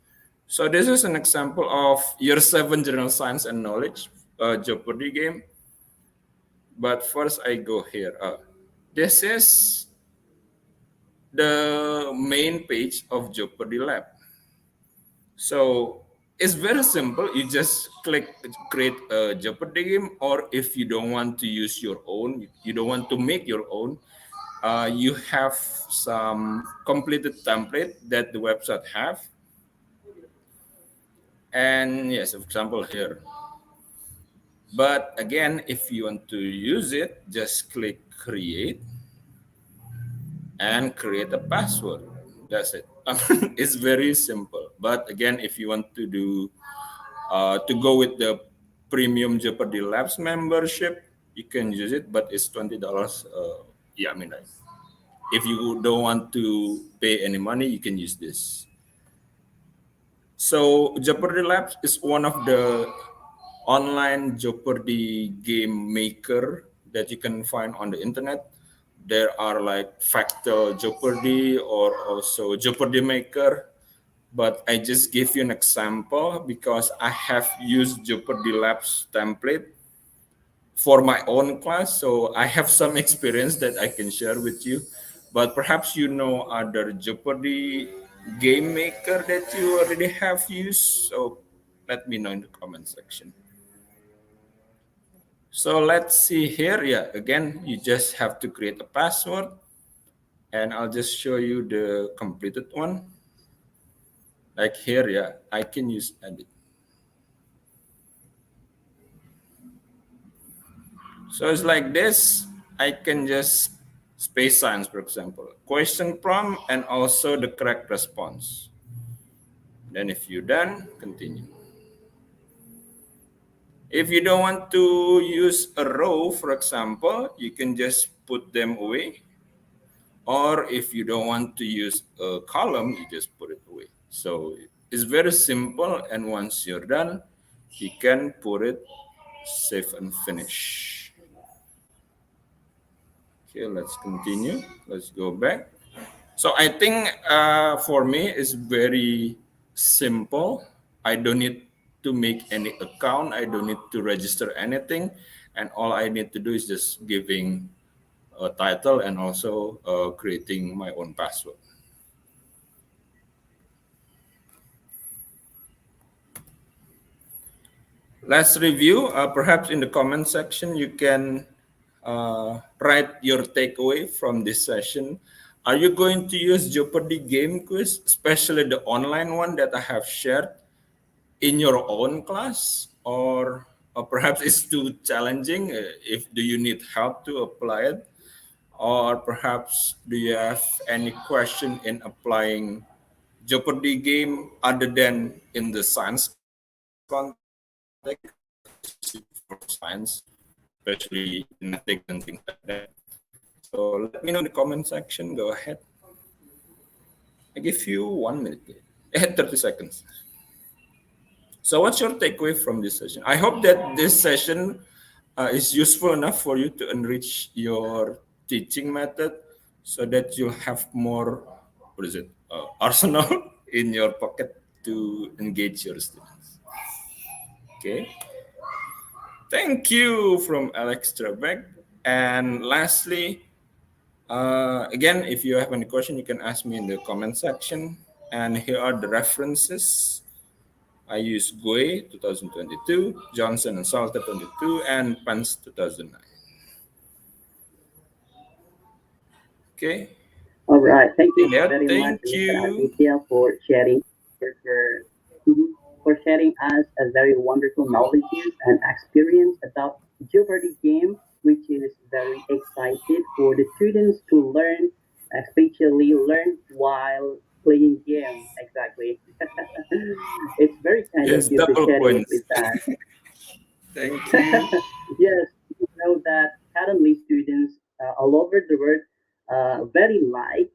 So this is an example of Year 7 General Science and Knowledge Jeopardy game. But first I go here. This is the main page of Jeopardy Lab. So it's very simple. You just click create a Jeopardy game, or if you don't want to use your own, you don't want to make your own, you have some completed template that the website have. And yes, for example here. But again, if you want to use it, just click create and create a password. That's it. it's very simple. But again, if you want to do to go with the premium Jeopardy Labs membership, you can use it, but it's $20. Yeah, I mean, if you don't want to pay any money, you can use this. So Jeopardy Labs is one of the online Jeopardy game maker that you can find on the internet. There are like Fractal Jeopardy or also Jeopardy Maker. But I just give you an example because I have used Jeopardy Labs template for my own class. So I have some experience that I can share with you. But perhaps you know other Jeopardy game maker that you already have used. So let me know in the comment section. So let's see here. Yeah, again, you just have to create a password. And I'll just show you the completed one. Like here, yeah, I can use edit. So it's like this. I can just space science, for example, question prompt and also the correct response. Then if you're done, continue. If you don't want to use a row, for example, you can just put them away. Or if you don't want to use a column, you just put it away. So it's very simple. And once you're done, you can put it, save and finish. Okay, let's continue. Let's go back. So I think for me, it's very simple. I don't need to make any account. I don't need to register anything. And all I need to do is just giving a title and also creating my own password. Let's review. Perhaps in the comment section, you can write your takeaway from this session. Are you going to use Jeopardy game quiz, especially the online one that I have shared, in your own class? Or perhaps it's too challenging? Do you need help to apply it? Or perhaps do you have any question in applying Jeopardy game other than in the science context, for science, especially genetic and things like that? So let me know in the comment section. Go ahead. I give you 1 minute, 30 seconds. So what's your takeaway from this session? I hope that this session is useful enough for you to enrich your teaching method so that you'll have more, arsenal in your pocket to engage your students. Okay. Thank you from Alex Trebek. And lastly, again, if you have any question, you can ask me in the comment section. And here are the references. I use Gower 2022, Johnson and Salter 22, and Pence 2009. Okay. All right. Thank you Yeah, very thank much, you. Mr. Aditya, for sharing for sharing us a very wonderful knowledge and experience about Jeopardy game, which is very excited for the students to learn, especially learn while playing game. Exactly. It's very kind Yes, of you to double share it points. with us. Thank you. Yes, you know that currently students all over the world very like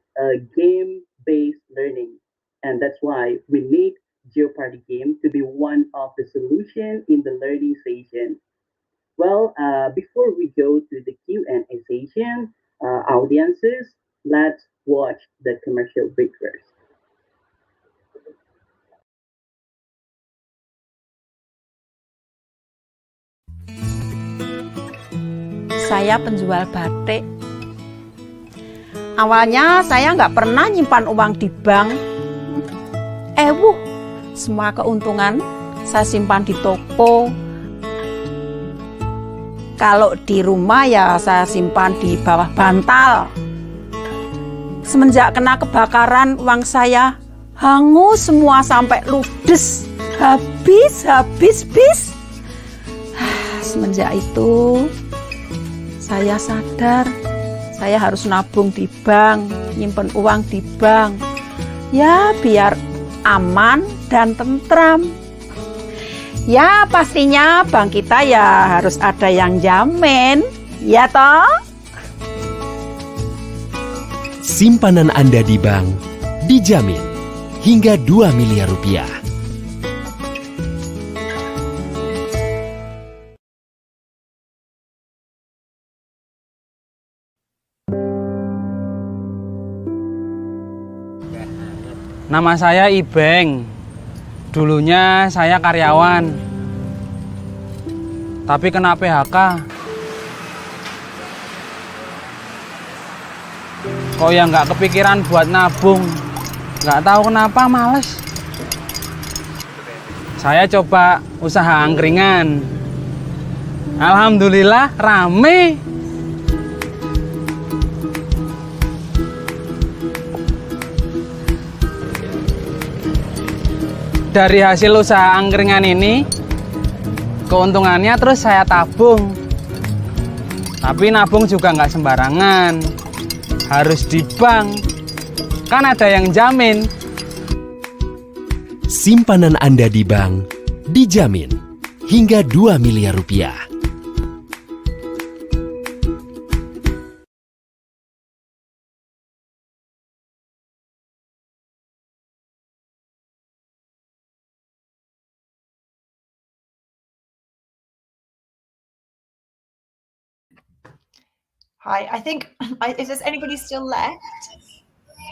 game-based learning, and that's why we need Jeopardy game to be one of the solution in the learning session. Well, before we go to the Q&A session, audiences, let's watch the commercial break first. Saya penjual batik. Awalnya saya nggak pernah nyimpan uang di bank. Semua keuntungan saya simpan di toko. Kalau di rumah ya saya simpan di bawah bantal. Semenjak kena kebakaran, uang saya hangus semua sampai ludes. Habis. Semenjak itu saya sadar saya harus nabung di bank, nyimpen uang di bank. Ya, biar aman dan tentram. Ya, pastinya bank kita ya harus ada yang jamin, ya toh? Simpanan Anda di bank dijamin hingga 2 miliar rupiah. Nama saya Ibeng. Dulunya saya karyawan. Tapi kena PHK. Kok ya nggak kepikiran buat nabung. Nggak tahu kenapa males. Saya coba usaha angkringan. Alhamdulillah rame. Dari hasil usaha angkringan ini, keuntungannya terus saya tabung. Tapi nabung juga nggak sembarangan. Harus di bank. Kan ada yang jamin. Simpanan Anda di bank dijamin hingga 2 miliar rupiah. Hi, I think if there's anybody still left,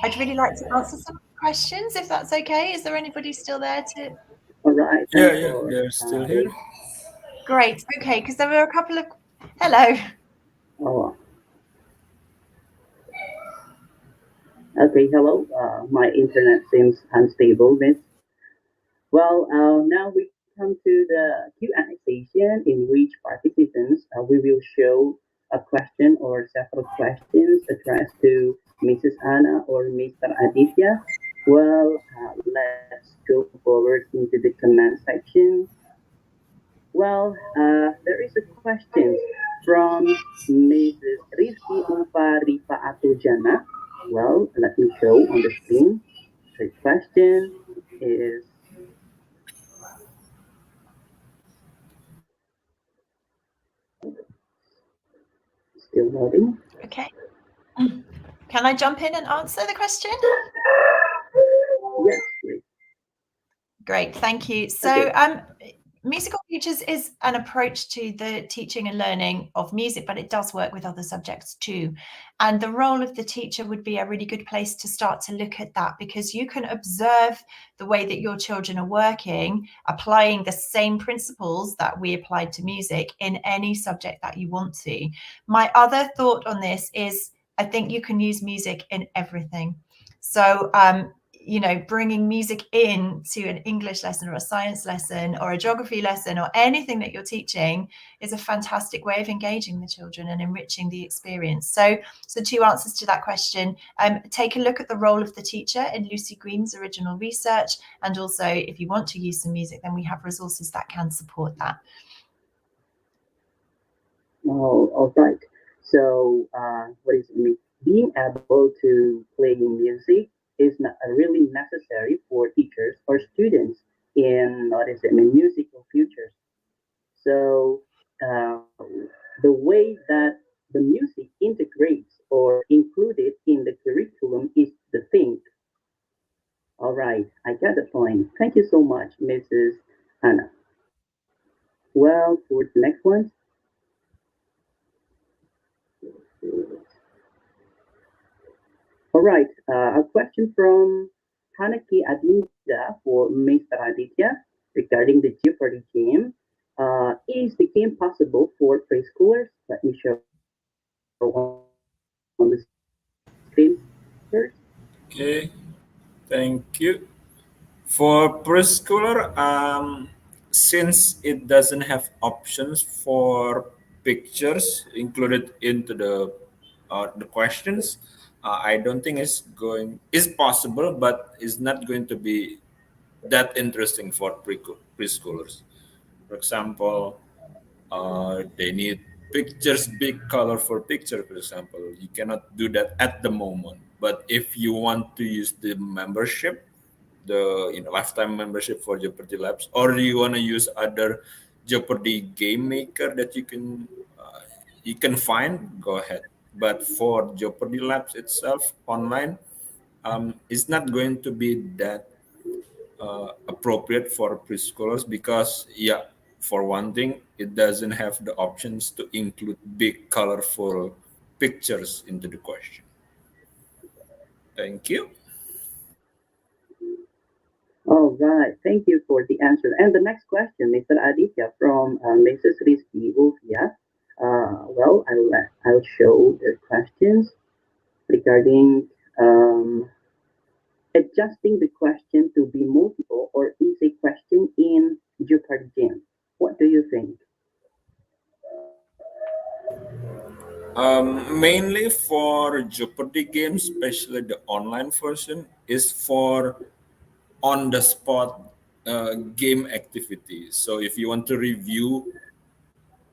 I'd really like to answer some questions, if that's okay. Is there anybody still there to? All right. Yeah, they're still here. Great. Okay, because there were a couple of. Hello. Oh. Okay, hello. My internet seems unstable, miss. Well, now we come to the Q&A session in which participants we will show a question or several questions addressed to Mrs. Anna or Mr. Aditya. Well, let's go forward into the comment section. Well, there is a question from Mrs. Rizky Rifaatujana. Well, let me show on the screen. The question is, still loading. Okay. Can I jump in and answer the question? Yes, please. Great, thank you. So, musical features is an approach to the teaching and learning of music, but it does work with other subjects too. And the role of the teacher would be a really good place to start to look at that, because you can observe the way that your children are working, applying the same principles that we applied to music in any subject that you want to. My other thought on this is, I think you can use music in everything. So, you know, bringing music in to an English lesson or a science lesson or a geography lesson or anything that you're teaching is a fantastic way of engaging the children and enriching the experience. So two answers to that question. Take a look at the role of the teacher in Lucy Green's original research. And also, if you want to use some music, then we have resources that can support that. Oh, all right. So, what is it? Being able to play music is not really necessary for teachers or students in musical futures. So the way that the music integrates or included in the curriculum is the thing. All right, I got the point. Thank you so much, Mrs. Anna. Well, for the next one. All right, a question from Hanaki Adinda for Mr. Aditya regarding the Jeopardy game. Is the game possible for preschoolers? Let me show on the screen first. Okay, thank you. For preschooler, since it doesn't have options for pictures included into the questions, I don't think it's possible, but it's not going to be that interesting for preschoolers. For example, they need pictures, big colorful picture, for example. You cannot do that at the moment. But if you want to use the membership, the lifetime membership for Jeopardy Labs, or you want to use other Jeopardy game maker that you can find, go ahead. But for Jeopardy Labs itself online, it's not going to be that appropriate for preschoolers because, yeah, for one thing, it doesn't have the options to include big, colorful pictures into the question. Thank you. All right, thank you for the answer. And the next question, Mr. Aditya from Mrs. Rizky Ulfia. Well, I'll show the questions regarding adjusting the question to be multiple or easy question in Jeopardy game. What do you think? Mainly for Jeopardy games, especially the online version, is for on the spot game activity. So if you want to review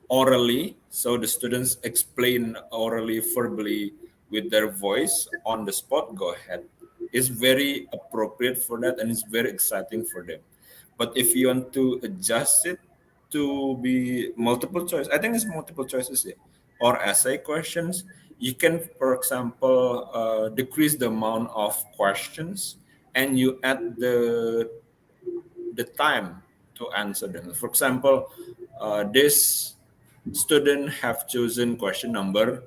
orally, so the students explain orally, verbally with their voice on the spot, go ahead. It's very appropriate for that and it's very exciting for them. But if you want to adjust it to be multiple choice, I think it's multiple choices, yeah, or essay questions, you can, for example, decrease the amount of questions and you add the time to answer them. For example, this student have chosen question number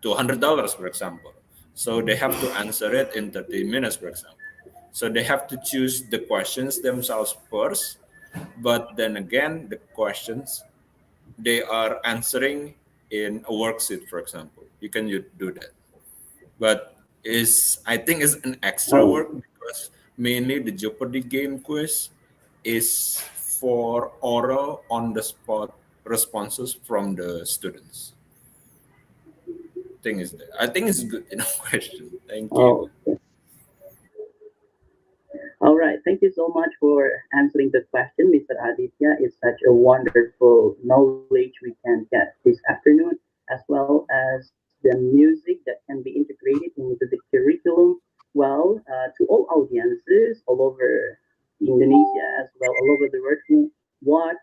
$200, for example. So they have to answer it in 30 minutes, for example. So they have to choose the questions themselves first, but then again, the questions they are answering in a worksheet, for example. You can do that. But I think it's an extra Oh, work because mainly the Jeopardy game quiz is for oral on the spot responses from the students. I think it's good enough question. Thank you. oh, all right. Thank you so much for answering the question, Mr. Aditya. It's such a wonderful knowledge we can get this afternoon, as well as the music that can be integrated into the curriculum. Well, to all audiences all over Indonesia, as well all over the world who watch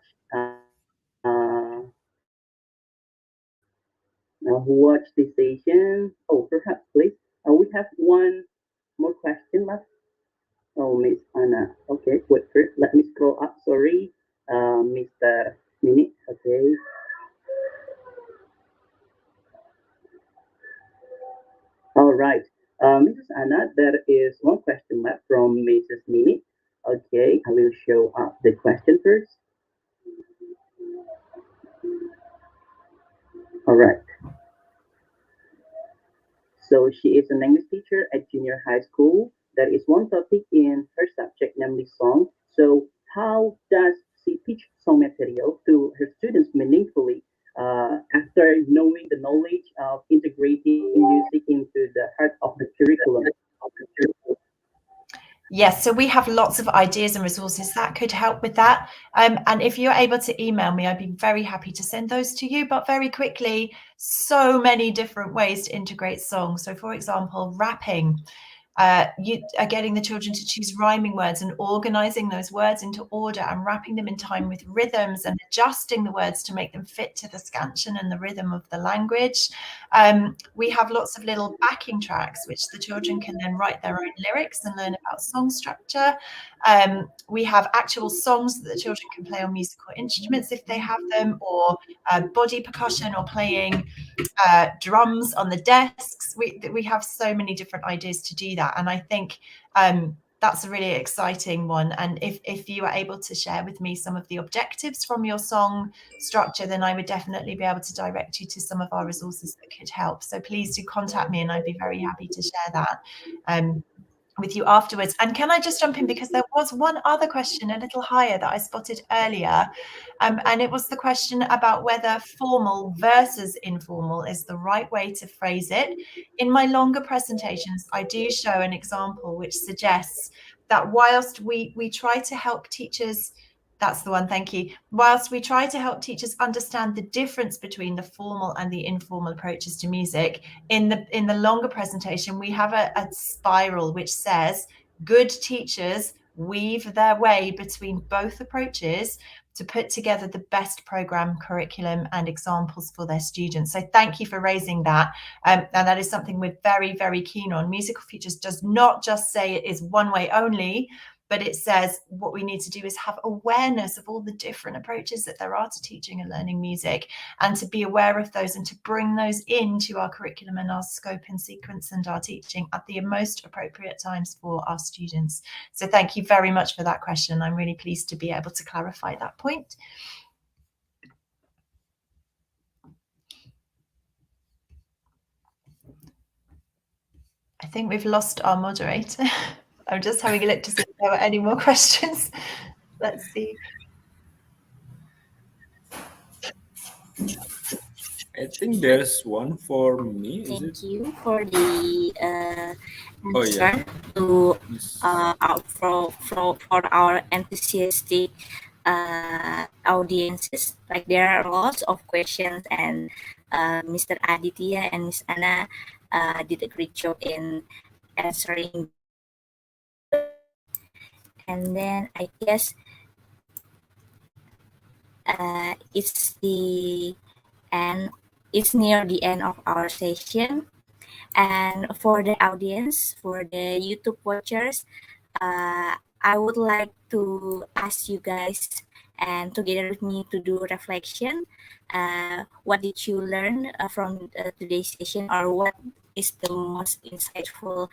who watch this station. Oh, perhaps, please. We have one more question left. Oh, Miss Anna. Okay, wait first. Let me scroll up. Sorry, Mr. Minute. Okay. All right. Mrs. Anna, there is one question left from Mrs. Minute. Okay, I will show up the question first. All right. So she is an English teacher at junior high school. There is one topic in her subject, namely song. So how does she teach song material to her students meaningfully after knowing the knowledge of integrating music into the heart of the curriculum? Yes, so we have lots of ideas and resources that could help with that. And if you're able to email me, I'd be very happy to send those to you. But very quickly, so many different ways to integrate songs. So for example, rapping. You are getting the children to choose rhyming words and organizing those words into order and wrapping them in time with rhythms and adjusting the words to make them fit to the scansion and the rhythm of the language. We have lots of little backing tracks, which the children can then write their own lyrics and learn about song structure. We have actual songs that the children can play on musical instruments if they have them, or body percussion, or playing drums on the desks. We have so many different ideas to do that, and I think that's a really exciting one. And if you are able to share with me some of the objectives from your song structure, then I would definitely be able to direct you to some of our resources that could help. So please do contact me and I'd be very happy to share that with you afterwards. And can I just jump in, because there was one other question a little higher that I spotted earlier, and it was the question about whether formal versus informal is the right way to phrase it. In my longer presentations, I do show an example which suggests that whilst we try to help teachers That's the one, thank you. Whilst we try to help teachers understand the difference between the formal and the informal approaches to music, in the longer presentation, we have a spiral which says, good teachers weave their way between both approaches to put together the best program, curriculum, and examples for their students. So thank you for raising that. And that is something we're very, very keen on. Musical Futures does not just say it is one way only, but it says what we need to do is have awareness of all the different approaches that there are to teaching and learning music, and to be aware of those and to bring those into our curriculum and our scope and sequence and our teaching at the most appropriate times for our students. So thank you very much for that question. I'm really pleased to be able to clarify that point. I think we've lost our moderator. I'm just having a look to see if there were any more questions. Let's see. I think there's one for me. Thank you for the Oh, answer yeah. to for our enthusiastic audiences. Like there are lots of questions, and Mr. Aditya and Miss Anna did a great job in answering. And then I guess it's the end. It's near the end of our session. And for the audience, for the YouTube watchers, I would like to ask you guys and together with me to do reflection. What did you learn from today's session, or what is the most insightful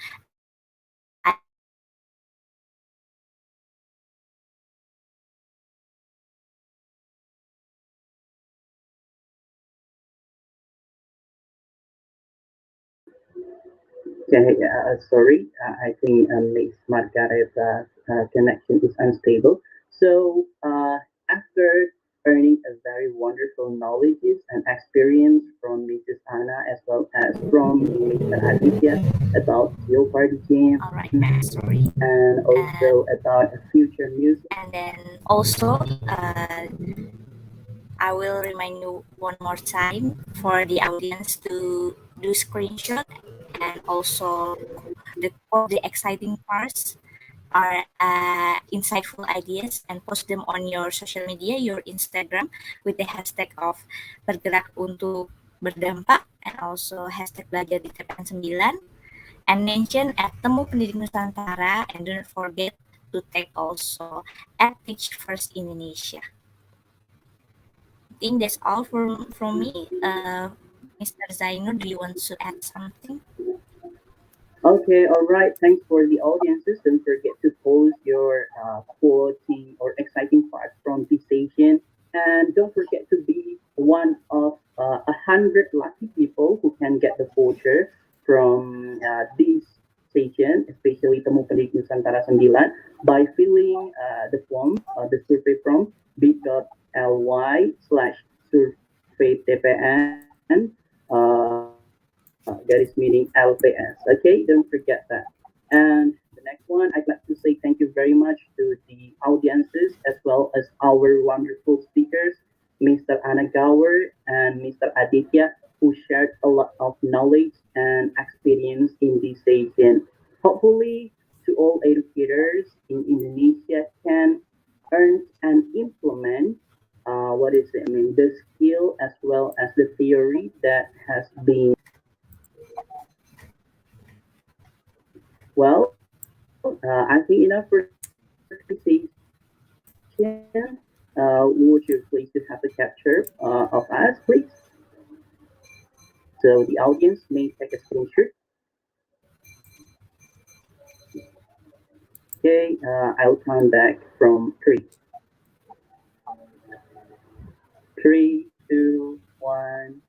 Okay, sorry, I think Miss Margareta's connection is unstable. So, after earning a very wonderful knowledge and experience from Mrs. Anna as well as from Mr. Aditya about Jeopardy game, all right, sorry. and also about future music. And then also, I will remind you one more time for the audience to do screenshot, and also the exciting parts are insightful ideas, and post them on your social media, your Instagram, with the hashtag of bergerak untuk berdampak, and also hashtag belajar di TPN 9, and mention at Temu Pendidik Nusantara, and don't forget to tag also at Teach First Indonesia. I think that's all from me. Mr. Zainur, do you want to add something? Okay, all right. Thanks for the audiences. Don't forget to post your quality or exciting parts from this session. And don't forget to be one of 100 lucky people who can get the voucher from this session, especially Temu Pendidik Nusantara 9, by filling the form, the survey form, bit.ly/survey that is meaning LPS. Okay, don't forget that. And the next one, I'd like to say thank you very much to the audiences as well as our wonderful speakers, Mr. Anna Gower and Mr. Aditya, who shared a lot of knowledge and experience in this session. Hopefully, to all educators in Indonesia can earn and implement the skill as well as the theory that has been. Well, I think enough for conversation. Would you please to have a capture of us, please? So the audience may take a screenshot. Okay, I'll count back from 3. 3, 2, 1.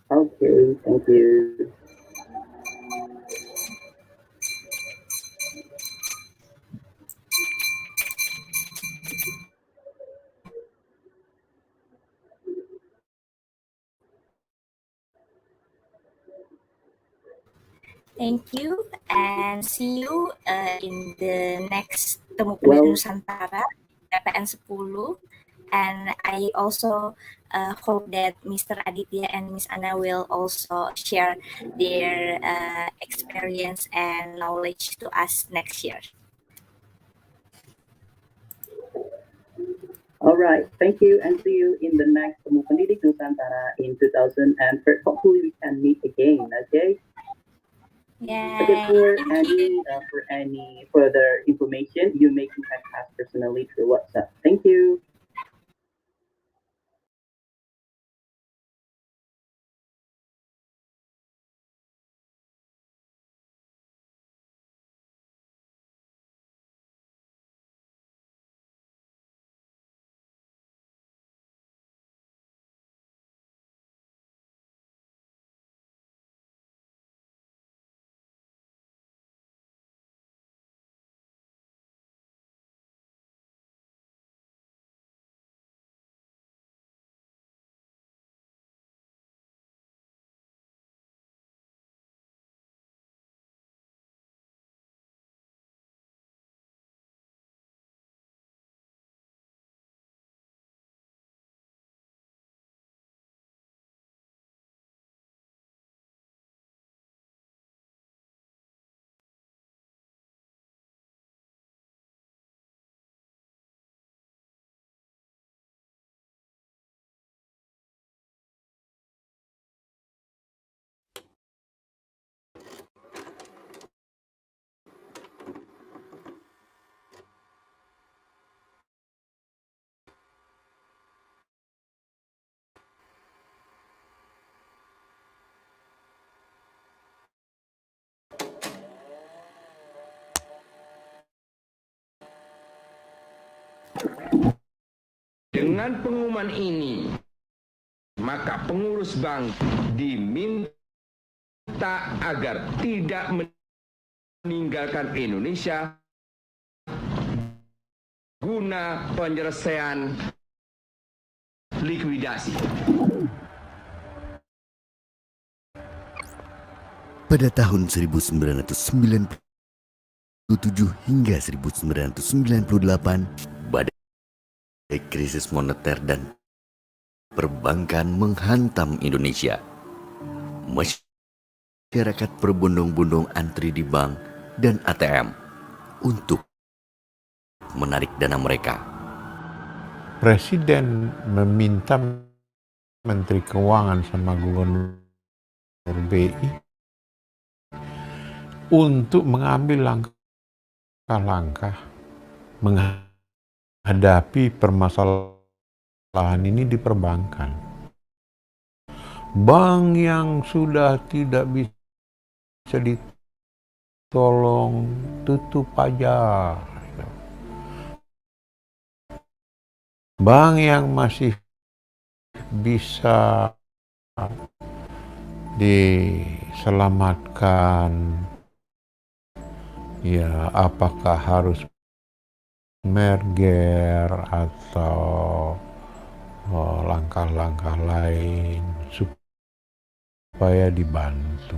Okay, thank you. Thank you, and see you in the next Temu Pendidik Well, Nusantara PPN 10. And I also hope that Mr. Aditya and Miss Anna will also share their experience and knowledge to us next year. all right. Thank you, and see you in the next Temu Pendidik Nusantara in 2000. And hopefully we can meet again. Okay. Okay. Yay! Thank you. For any further information, you may contact us personally through WhatsApp. Thank you. Dengan pengumuman ini, maka pengurus bank diminta agar tidak meninggalkan Indonesia guna penyelesaian likuidasi. Pada tahun 1997 hingga 1998, badai krisis moneter dan perbankan menghantam Indonesia. Masyarakat berbondong-bondong antri di bank dan ATM untuk menarik dana mereka. Presiden meminta Menteri Keuangan sama Gubernur BI untuk mengambil langkah-langkah menghadapi permasalahan ini di perbankan. Bank yang sudah tidak bisa ditolong tutup aja. Bank yang masih bisa diselamatkan, ya apakah harus merger atau langkah-langkah lain supaya dibantu.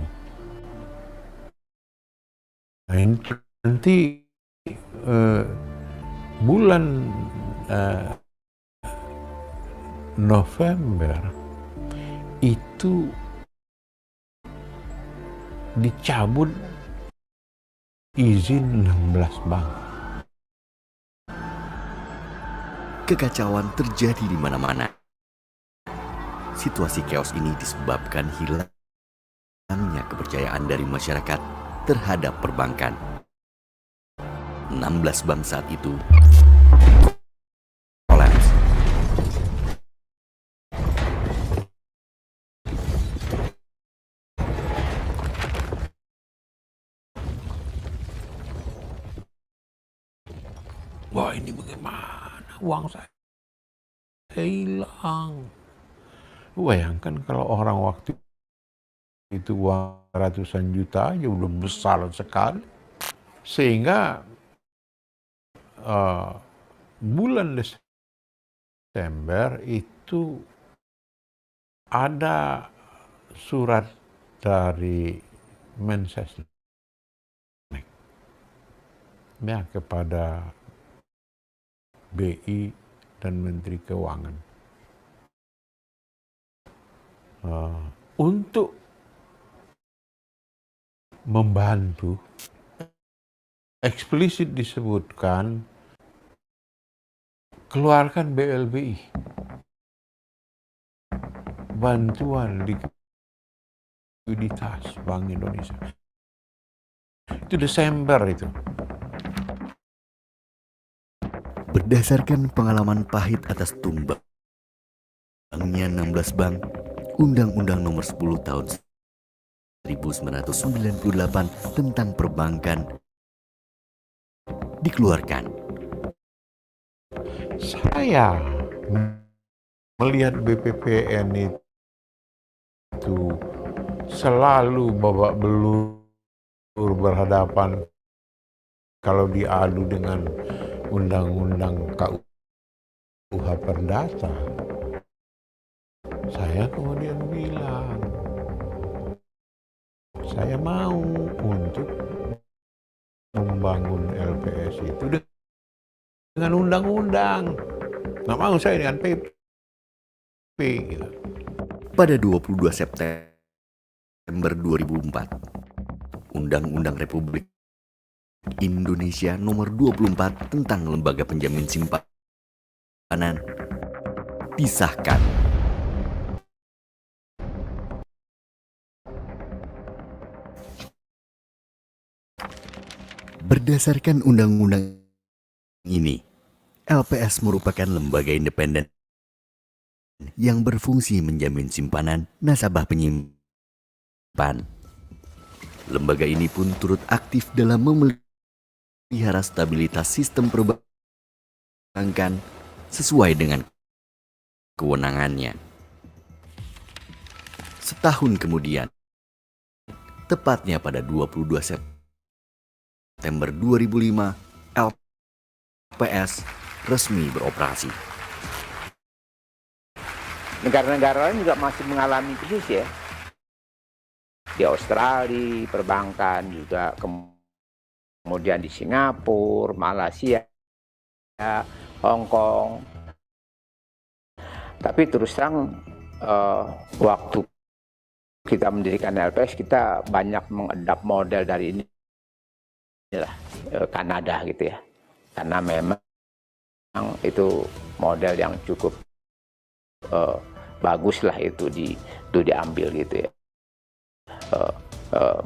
Nah, nanti bulan November itu dicabut izin 16 bank. Kekacauan terjadi di mana-mana. Situasi chaos ini disebabkan hilangnya kepercayaan dari masyarakat terhadap perbankan. 16 bank saat itu kolaps. Wah, ini bagaimana uang saya hilang. Bayangkan kalau orang waktu itu uang ratusan juta aja udah besar sekali. Sehingga bulan Desember itu ada surat dari Mensesnek ya kepada BI dan Menteri Keuangan untuk membantu, eksplisit disebutkan keluarkan BLBI, bantuan likuiditas Bank Indonesia. Itu Desember itu. Berdasarkan pengalaman pahit atas tumbangnya 16 bank, Undang-Undang Nomor 10 Tahun 1998 tentang perbankan dikeluarkan. Saya melihat BPPN itu selalu babak belur berhadapan kalau diadu dengan Undang-Undang KUH Perdata. Saya kemudian bilang, saya mau untuk membangun LPS itu dengan undang-undang. Nggak mau saya dengan PP. Gitu. Pada 22 September 2004, Undang-Undang Republik Indonesia Nomor 24 tentang Lembaga Penjamin Simpanan disahkan. Berdasarkan undang-undang ini, LPS merupakan lembaga independen yang berfungsi menjamin simpanan nasabah penyimpan. Lembaga ini pun turut aktif dalam memelihara stabilitas sistem perbankan sesuai dengan kewenangannya. Setahun kemudian, tepatnya pada 22 September 2005, LPS resmi beroperasi. Negara-negara lain juga masih mengalami krisis ya. Di Australia, perbankan juga, kemudian di Singapura, Malaysia, Hong Kong. Tapi terus terang waktu kita mendirikan LPS, kita banyak mengadap model dari ini lah, Kanada gitu ya. Karena memang itu model yang cukup bagus lah itu diambil gitu ya.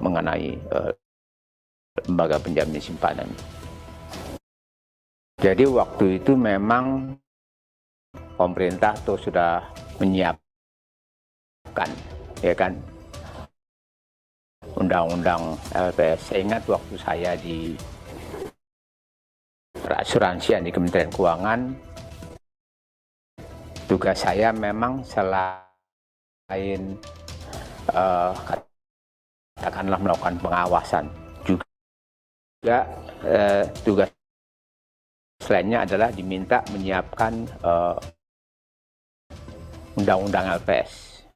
Mengenai lembaga penjamin simpanan. Jadi waktu itu memang pemerintah tuh sudah menyiapkan, ya kan, undang-undang LPS. Saya ingat waktu saya di perasuransian di Kementerian Keuangan, tugas saya memang selain katakanlah melakukan pengawasan, juga tugas lainnya adalah diminta menyiapkan undang-undang LPS.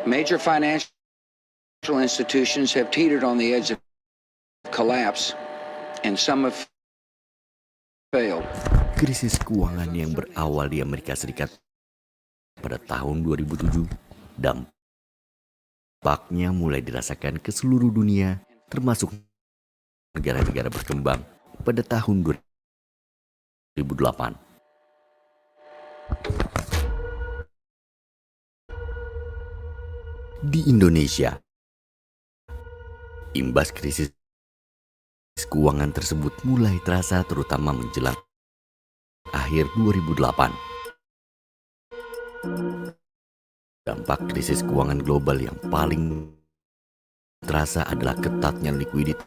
Major financial institutions have teetered on the edge of collapse, and some have failed. Krisis keuangan yang berawal di Amerika Serikat pada tahun 2007, dampaknya mulai dirasakan ke seluruh dunia, termasuk negara-negara berkembang pada tahun 2008. Di Indonesia, imbas krisis keuangan tersebut mulai terasa terutama menjelang akhir 2008. Dampak krisis keuangan global yang paling terasa adalah ketatnya likuiditas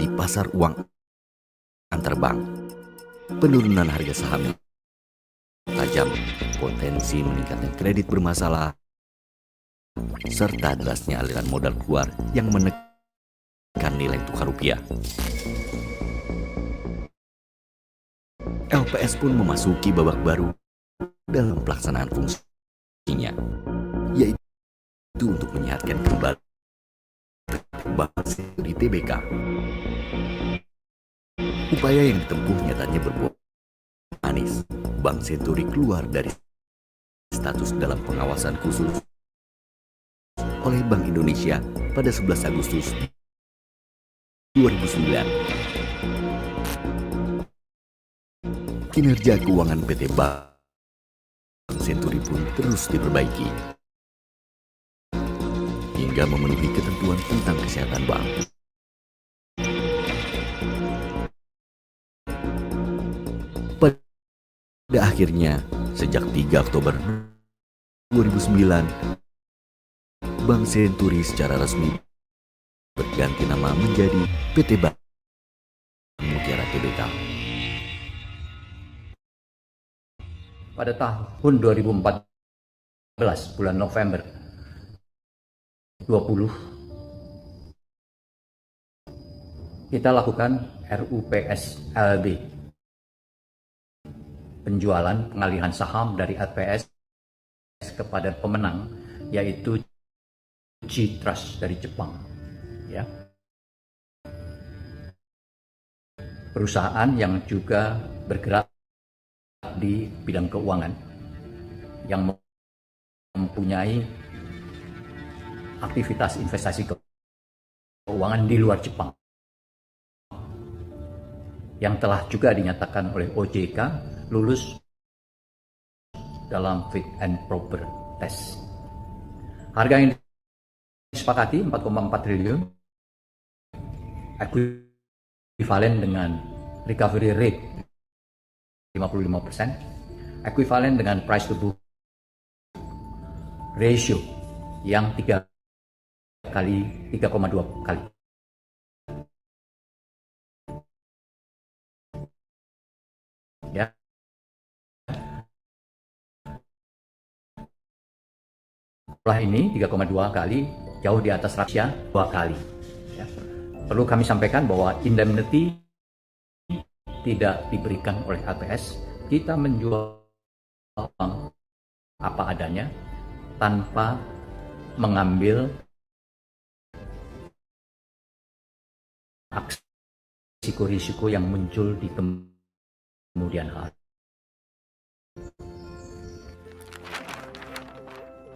di pasar uang antar bank, penurunan harga saham yang tajam, potensi meningkatnya kredit bermasalah, serta derasnya aliran modal keluar yang menekan nilai tukar rupiah. LPS pun memasuki babak baru dalam pelaksanaan fungsi yaitu untuk menyehatkan kembali Bank Senturi TBK. Upaya yang ditempuh nyatanya berbuah manis. Bank Senturi keluar dari status dalam pengawasan khusus oleh Bank Indonesia pada 11 Agustus 2009. Kinerja keuangan PT Bank Senturi pun terus diperbaiki hingga memenuhi ketentuan tentang kesehatan bank. Pada akhirnya, sejak 3 Oktober 2009, Bank Senturi secara resmi berganti nama menjadi PT Bank Mutiara TBK. Pada tahun 2014, bulan November 20, kita lakukan RUPS-LB, penjualan pengalihan saham dari LPS kepada pemenang, yaitu G-Trust dari Jepang. Ya. Perusahaan yang juga bergerak di bidang keuangan, yang mempunyai aktivitas investasi keuangan di luar Jepang, yang telah juga dinyatakan oleh OJK lulus dalam fit and proper test. Harga yang disepakati 4,4 triliun, ekuivalen dengan recovery rate 55%, ekuivalen dengan price to book ratio yang 3,2 kali. Ya. Setelah ini 3,2 kali, jauh di atas rahasia 2 kali. Ya. Perlu kami sampaikan bahwa indemnity tidak diberikan oleh LPS. Kita menjual apa adanya tanpa mengambil risiko-risiko yang muncul di kemudian hari.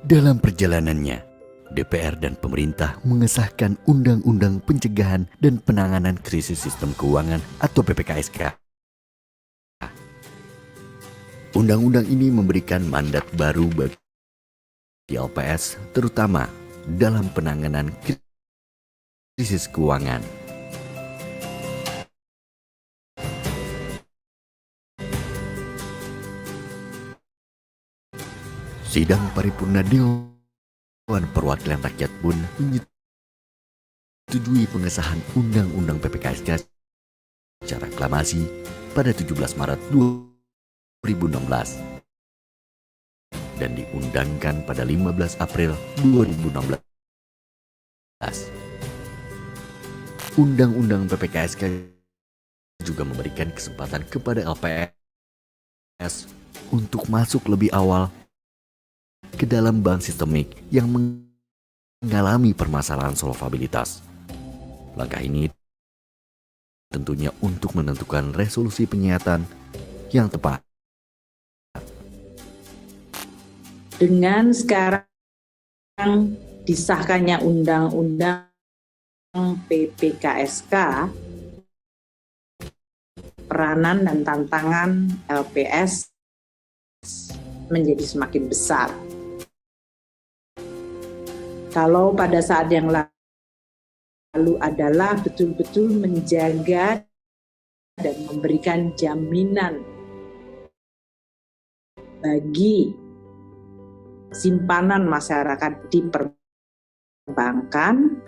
Dalam perjalanannya, DPR dan pemerintah mengesahkan Undang-Undang Pencegahan dan Penanganan Krisis Sistem Keuangan atau PPKSK. Undang-undang ini memberikan mandat baru bagi LPS, terutama dalam penanganan krisis keuangan. Sidang paripurna Dewan Perwakilan Rakyat pun menyetujui pengesahan Undang-Undang PPKSK secara aklamasi pada 17 Maret 2016 dan diundangkan pada 15 April 2016. Undang-Undang PPKSK juga memberikan kesempatan kepada LPS untuk masuk lebih awal ke dalam bank sistemik yang mengalami permasalahan solvabilitas. Langkah ini tentunya untuk menentukan resolusi penyihatan yang tepat. Dengan sekarang disahkannya Undang-Undang PPKSK, peranan dan tantangan LPS menjadi semakin besar. Kalau pada saat yang lalu adalah betul-betul menjaga dan memberikan jaminan bagi simpanan masyarakat di perbankan,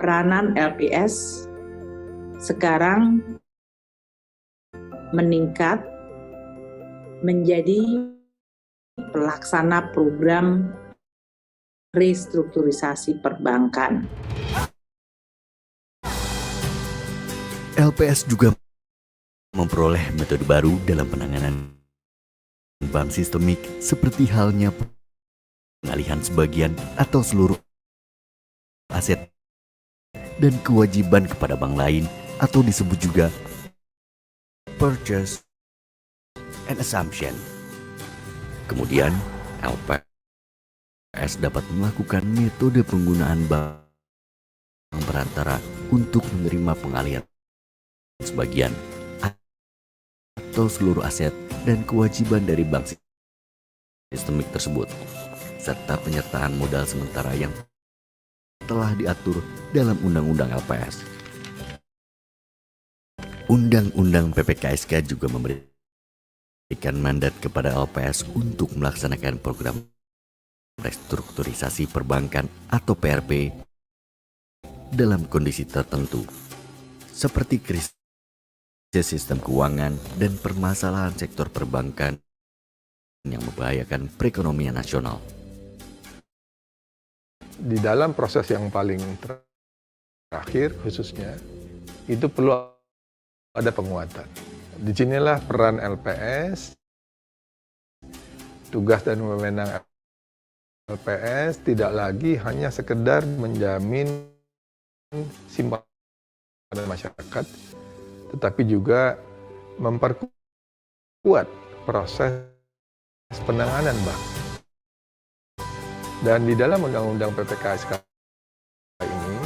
peranan LPS sekarang meningkat menjadi pelaksana program restrukturisasi perbankan. LPS juga memperoleh metode baru dalam penanganan bank sistemik seperti halnya pengalihan sebagian atau seluruh aset dan kewajiban kepada bank lain atau disebut juga purchase and assumption. Kemudian LPS dapat melakukan metode penggunaan bank perantara untuk menerima pengalihan sebagian atau seluruh aset dan kewajiban dari bank sistemik tersebut, serta penyertaan modal sementara yang telah diatur dalam Undang-Undang LPS. Undang-Undang PPKSK juga memberikan mandat kepada LPS untuk melaksanakan program restrukturisasi perbankan atau PRP dalam kondisi tertentu, seperti krisis sistem keuangan dan permasalahan sektor perbankan yang membahayakan perekonomian nasional. Di dalam proses yang paling terakhir khususnya, itu perlu ada penguatan. Disinilah peran LPS, tugas dan wewenang LPS tidak lagi hanya sekedar menjamin simpanan masyarakat, tetapi juga memperkuat proses penanganan bank. Dan di dalam Undang-Undang PPKSK ini,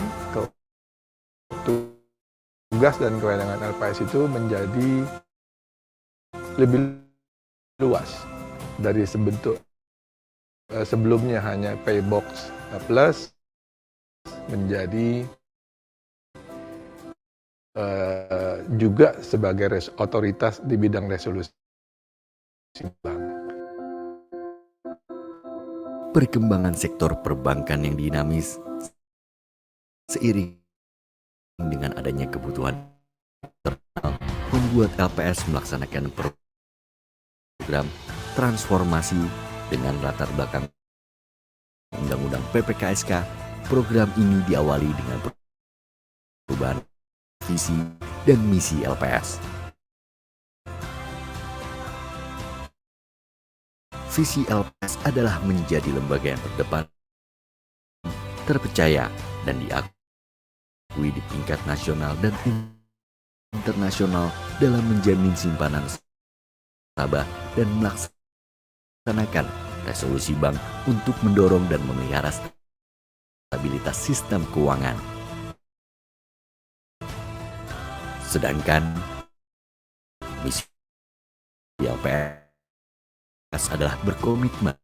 tugas dan kewenangan LPS itu menjadi lebih luas dari sebelumnya hanya Paybox Plus menjadi juga sebagai otoritas di bidang resolusi bank. Perkembangan sektor perbankan yang dinamis seiring dengan adanya kebutuhan internal membuat LPS melaksanakan program transformasi dengan latar belakang Undang-Undang PPKSK. Program ini diawali dengan perubahan visi dan misi LPS. Visi LPS adalah menjadi lembaga yang terdepan, terpercaya, dan diakui di tingkat nasional dan internasional dalam menjamin simpanan nasabah dan melaksanakan resolusi bank untuk mendorong dan memelihara stabilitas sistem keuangan. Sedangkan misi LPS adalah berkomitmen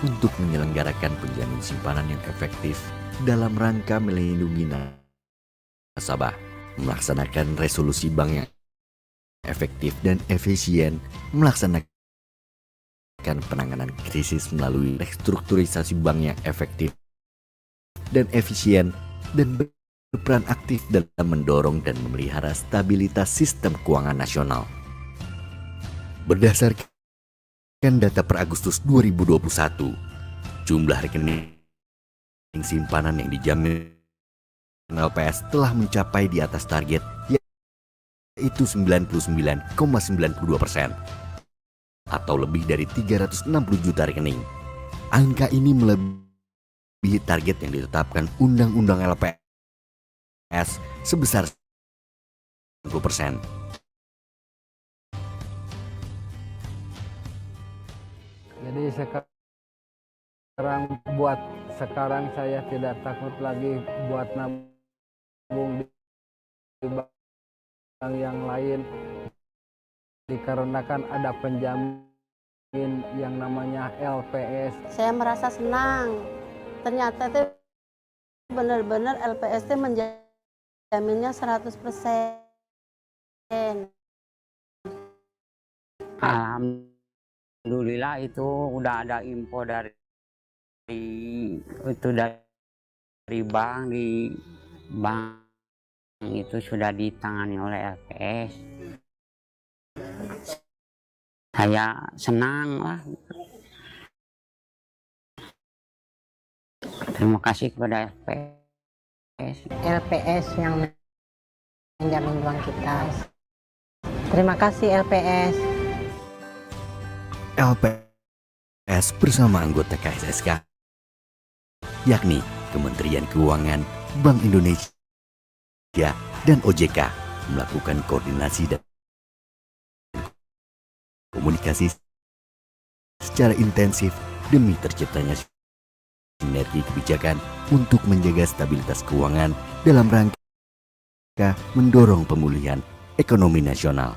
untuk menyelenggarakan penjamin simpanan yang efektif dalam rangka melindungi nasabah, melaksanakan resolusi bank yang efektif dan efisien, melaksanakan penanganan krisis melalui restrukturisasi bank yang efektif dan efisien, dan berperan aktif dalam mendorong dan memelihara stabilitas sistem keuangan nasional. Berdasarkan data per Agustus 2021, jumlah rekening simpanan yang dijamin LPS telah mencapai di atas target, yaitu 99,92%, atau lebih dari 360 juta rekening. Angka ini melebihi target yang ditetapkan Undang-Undang LPS sebesar 10%. Jadi sekarang saya tidak takut lagi buat nabung di bank yang lain, dikarenakan ada penjamin yang namanya LPS. Saya merasa senang. Ternyata itu benar-benar LPS itu menjaminnya 100%. Alhamdulillah itu udah ada info dari bank, di bank itu sudah ditangani oleh LPS. Saya senang lah. Terima kasih kepada LPS. LPS yang menjamin uang kita. Terima kasih LPS. LPS bersama anggota KSSK, yakni Kementerian Keuangan, Bank Indonesia, dan OJK melakukan koordinasi dan komunikasi secara intensif demi terciptanya sinergi kebijakan untuk menjaga stabilitas keuangan dalam rangka mendorong pemulihan ekonomi nasional.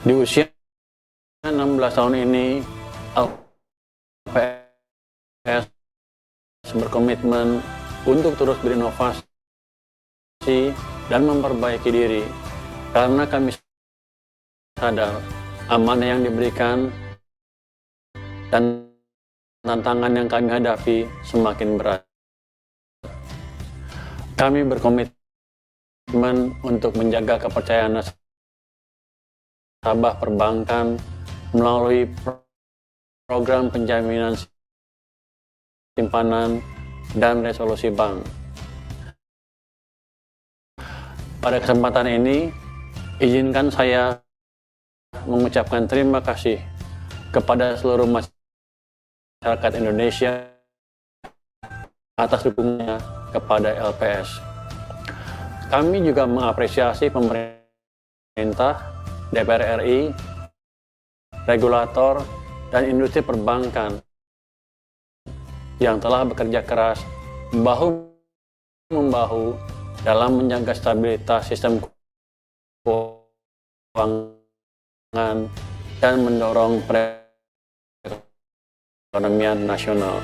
Di usia 16 tahun ini, LPS berkomitmen untuk terus berinovasi dan memperbaiki diri, karena kami sadar amanah yang diberikan dan tantangan yang kami hadapi semakin berat. Kami berkomitmen untuk menjaga kepercayaan nasabah perbankan melalui program penjaminan simpanan dan resolusi bank. Pada kesempatan ini, izinkan saya mengucapkan terima kasih kepada seluruh masyarakat Indonesia atas dukungannya kepada LPS. Kami juga mengapresiasi pemerintah, DPR RI, regulator, dan industri perbankan yang telah bekerja keras bahu-membahu dalam menjaga stabilitas sistem keuangan dan mendorong perekonomian nasional.